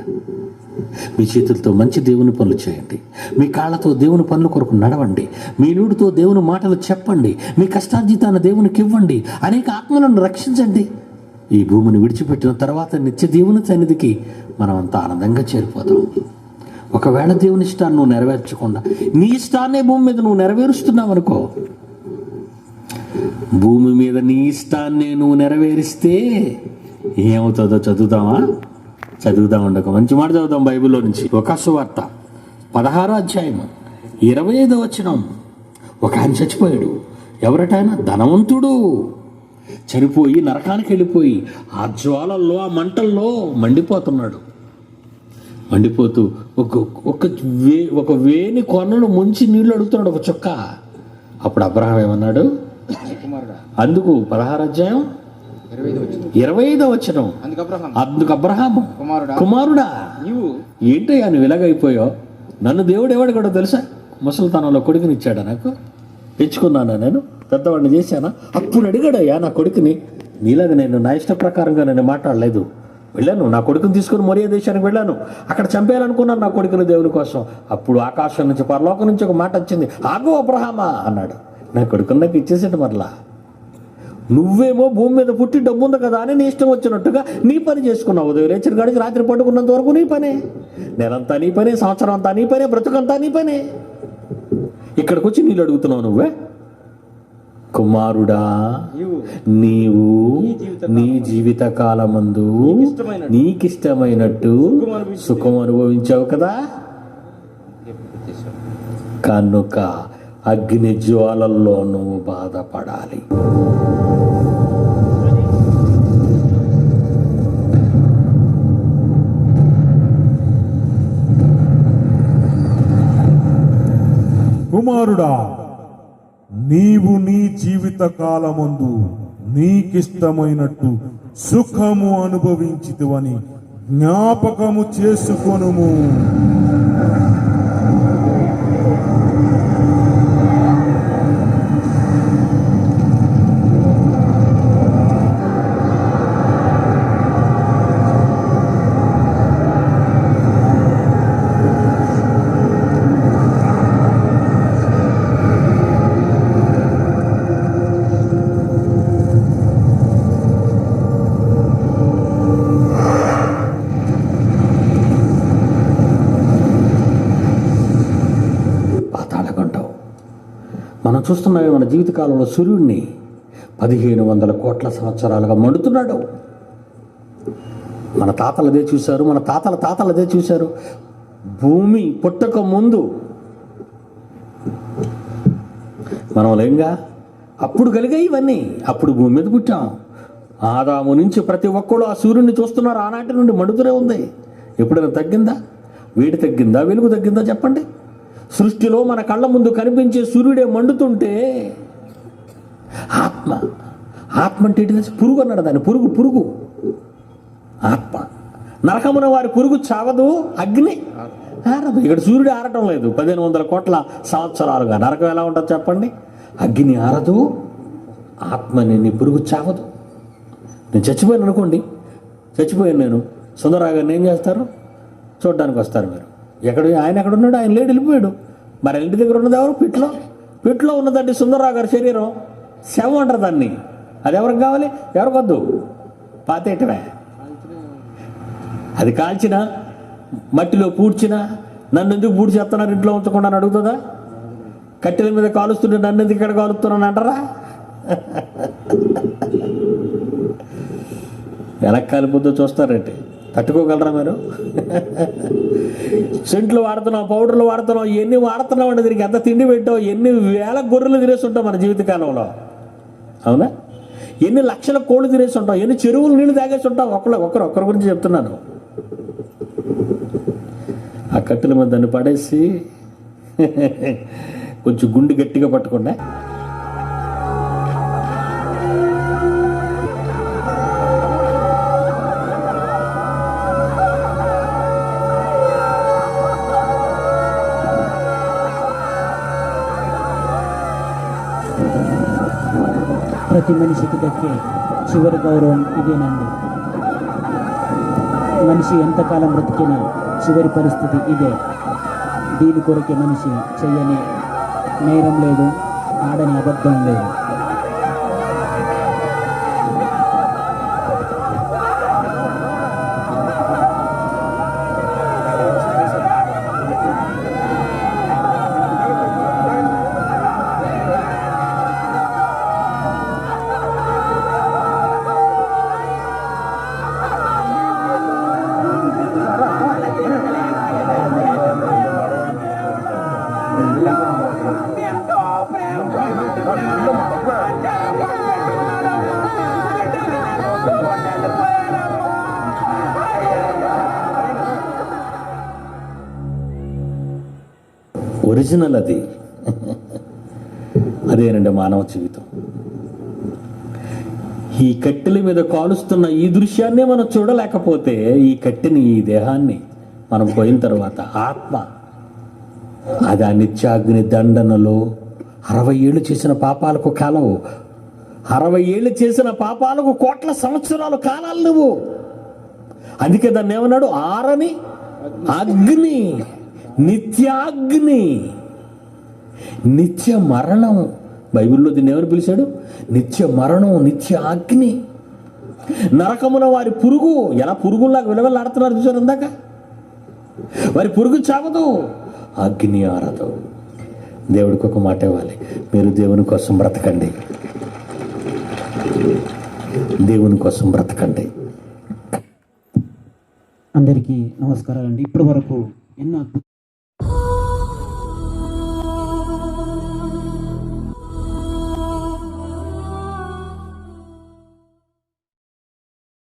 మీ చేతులతో మంచి దేవుని పనులు చేయండి, మీ కాళ్ళతో దేవుని పనుల కొరకు నడవండి, మీ నోటితో దేవుని మాటలు చెప్పండి, మీ కష్టార్జితాన్ని దేవునికి ఇవ్వండి, అనేక ఆత్మలను రక్షించండి. ఈ భూమిని విడిచిపెట్టిన తర్వాత నిత్య దేవుని సన్నిధికి మనం అంత ఆనందంగా చేరిపోతాం. ఒకవేళ దేవుని ఇష్టాన్ని నువ్వు నెరవేర్చకుండా నీ ఇష్టాన్నే భూమి మీద నువ్వు నెరవేరుస్తున్నావు అనుకో, భూమి మీద నీ ఇష్టాన్ని నువ్వు నెరవేరిస్తే ఏమవుతుందో చదువుదామండి. ఒక మంచి మాట చదువుదాం బైబిల్లో నుంచి. లూకాసు వార్త 16వ అధ్యాయము 25వ వచనం. ఒక ఆయన చచ్చిపోయాడు. ఎవరట ఆయన? ధనవంతుడు. చనిపోయి నరకానికి వెళ్ళిపోయి ఆ జ్వాలల్లో ఆ మంటల్లో మండిపోతున్నాడు. మండిపోతూ ఒక వేని కొనను ముంచి నీళ్లు అడుగుతున్నాడు, ఒక చుక్క. అప్పుడు అబ్రహాం ఏమన్నాడు? అందుకు 16వ అధ్యాయం 25వ వచనం. అందుకు అబ్రహాము, కుమారుడా ఏంటయ్యా నువ్వు ఇలాగైపోయావు? నన్ను దేవుడు ఎవడు తెలుసా? ముసలితనంలో కొడుకునిచ్చాడా? నాకు తెచ్చుకున్నానా? నేను పెద్దవాడిని చేశానా? అప్పుడు అడిగాడయ్యా నా కొడుకుని. నీలాగా నేను నా ఇష్ట ప్రకారంగా నేను మాట్లాడలేదు. వెళ్ళాను, నా కొడుకుని తీసుకుని మొరియా దేశానికి వెళ్ళాను. అక్కడ చంపేయాలనుకున్నాను నా కొడుకుని దేవుని కోసం. అప్పుడు ఆకాశం నుంచి పరలోకం నుంచి ఒక మాట వచ్చింది, ఆగు అబ్రహామా అన్నాడు. నా కొడుకుని నాకు ఇచ్చేసాడు. మరలా నువ్వేమో భూమి మీద పుట్టి డబ్బు ఉంది కదా అని నీ ఇష్టం వచ్చినట్టుగా నీ పని చేసుకున్నావు. ఉదయం లేచిన కాడికి రాత్రి పట్టుకున్నంత వరకు నీ పనే, నెలంతా నీ పనే, సంవత్సరం అంతా నీ పనే, బ్రతుకంతా నీ పనే. ఇక్కడికి వచ్చి నీళ్ళు అడుగుతున్నావు నువ్వే. కుమారుడా, నీవు నీ జీవిత కాలమందు నీకిష్టమైనట్టు సుఖం అనుభవించావు కదా, కనుక అగ్ని జ్వాలల్లో నువ్వు బాధపడాలి. కుమారుడా, నీవు నీ జీవిత కాలమందు నీకిష్టమైనట్టు సుఖము అనుభవించితివని జ్ఞాపకము చేసుకొనుము. మనం చూస్తున్నామే మన జీవితకాలంలో సూర్యుడిని 1500 కోట్ల సంవత్సరాలుగా మండుతున్నాడు. మన తాతలు అదే చూశారు, మన తాతలు అదే చూశారు. భూమి పుట్టక ముందు మనం లేంగా, అప్పుడు కలిగాయి ఇవన్నీ. అప్పుడు భూమి మీద పుట్టాం. ఆదాము నుంచి ప్రతి ఒక్కళ్ళు ఆ సూర్యుడిని చూస్తున్నారు. ఆనాటి నుండి మండుతూనే ఉంది. ఎప్పుడైనా తగ్గిందా? వేడి తగ్గిందా? వెలుగు తగ్గిందా? చెప్పండి. సృష్టిలో మన కళ్ళ ముందు కనిపించే సూర్యుడే మండుతుంటే ఆత్మ అంటే ఏంటి? పురుగు అన్నాడు దాన్ని. పురుగు ఆత్మ. నరకమున వారి పురుగు చావదు, అగ్ని ఆరదు. ఇక్కడ సూర్యుడు ఆరటం లేదు 1500 కోట్ల సంవత్సరాలుగా. నరకం ఎలా ఉంటుంది చెప్పండి? అగ్ని ఆరదు, ఆత్మని నీ పురుగు చావదు. నేను చచ్చిపోయాను అనుకోండి, చచ్చిపోయాను నేను, సుందరరావు గారిని ఏం చేస్తారు? చూడడానికి వస్తారు మీరు. ఆయన ఎక్కడ ఉన్నాడు? ఆయన లేడు, వెళ్ళిపోయాడు. మరి ఇంటి దగ్గర ఉన్నది ఎవరు? పిట్లో ఉన్నదండి సుందరరావు గారి శరీరం. శవం అంటారు దాన్ని. అది ఎవరికి కావాలి? ఎవరికొద్దు, పాతేయటమే. అది కాల్చినా మట్టిలో పూడ్చినా నన్ను ఎందుకు పూడ్చి చేస్తున్నారు ఇంట్లో ఉంచకుండా అని అడుగుతుందా? కట్టెల మీద కాలుస్తుంటే నన్ను ఎందుకు ఇక్కడ కాలుస్తున్నాను అంటారా? ఎలా కాలిపోద్దో చూస్తారంటే తట్టుకోగలరా మీరు? సెంట్లు వాడుతున్నాం, పౌడర్లు వాడుతున్నాం, ఎన్ని వాడుతున్నాం అంటే దీనికి ఎంత తిండి పెట్టావు, ఎన్ని వేల గొర్రెలు తినేసి ఉంటాం మన జీవితకాలంలో, అవునా? ఎన్ని లక్షల కోళ్ళు తినేసి ఉంటాం, ఎన్ని చెరువులు నీళ్ళు తాగేసి ఉంటాం. ఒక్కరి గురించి చెప్తున్నాను. ఆ కట్టెల మీద దాన్ని పడేసి కొంచెం గుండె గట్టిగా పట్టుకుండా ప్రతి మనిషికి దక్కే చివరి గౌరవం ఇదేనండి. మనిషి ఎంతకాలం బ్రతికినా చివరి పరిస్థితి ఇదే. దీని కొరకే మనిషి చెయ్యని నేరం లేదు, ఆడని అబద్ధం లేదు. ఒరిజినల్ అది. అదేనండి మానవ జీవితం. ఈ కట్టెల మీద కాలుస్తున్న ఈ దృశ్యాన్నే మనం చూడలేకపోతే ఈ కట్టెని, ఈ దేహాన్ని మనం పోయిన తర్వాత ఆత్మ అది ఆ నిత్యాగ్ని దండనలో 60 ఏళ్ళు చేసిన పాపాలకు కాలవు. 60 ఏళ్ళు చేసిన పాపాలకు కోట్ల సంవత్సరాలు కాలాలు నువ్వు. అందుకే దాన్ని ఏమన్నాడు? ఆరని అగ్ని, నిత్యాగ్ని, నిత్య మరణం. బైబిల్లో దీన్ని ఏమని పిలిచాడు? నిత్య మరణం, నిత్య అగ్ని. నరకమున వారి పురుగు ఎలా పురుగుల్లాగా విలవెల్లాడుతున్నారు చూసారు ఇందాక. వారి పురుగు చావదు, అగ్ని ఆరదు. దేవుడికి ఒక మాట ఇవ్వాలి, మీరు దేవుని కోసం బ్రతకండి, దేవుని కోసం బ్రతకండి. అందరికీ నమస్కారాలండి. ఇప్పటి వరకు ఎన్నో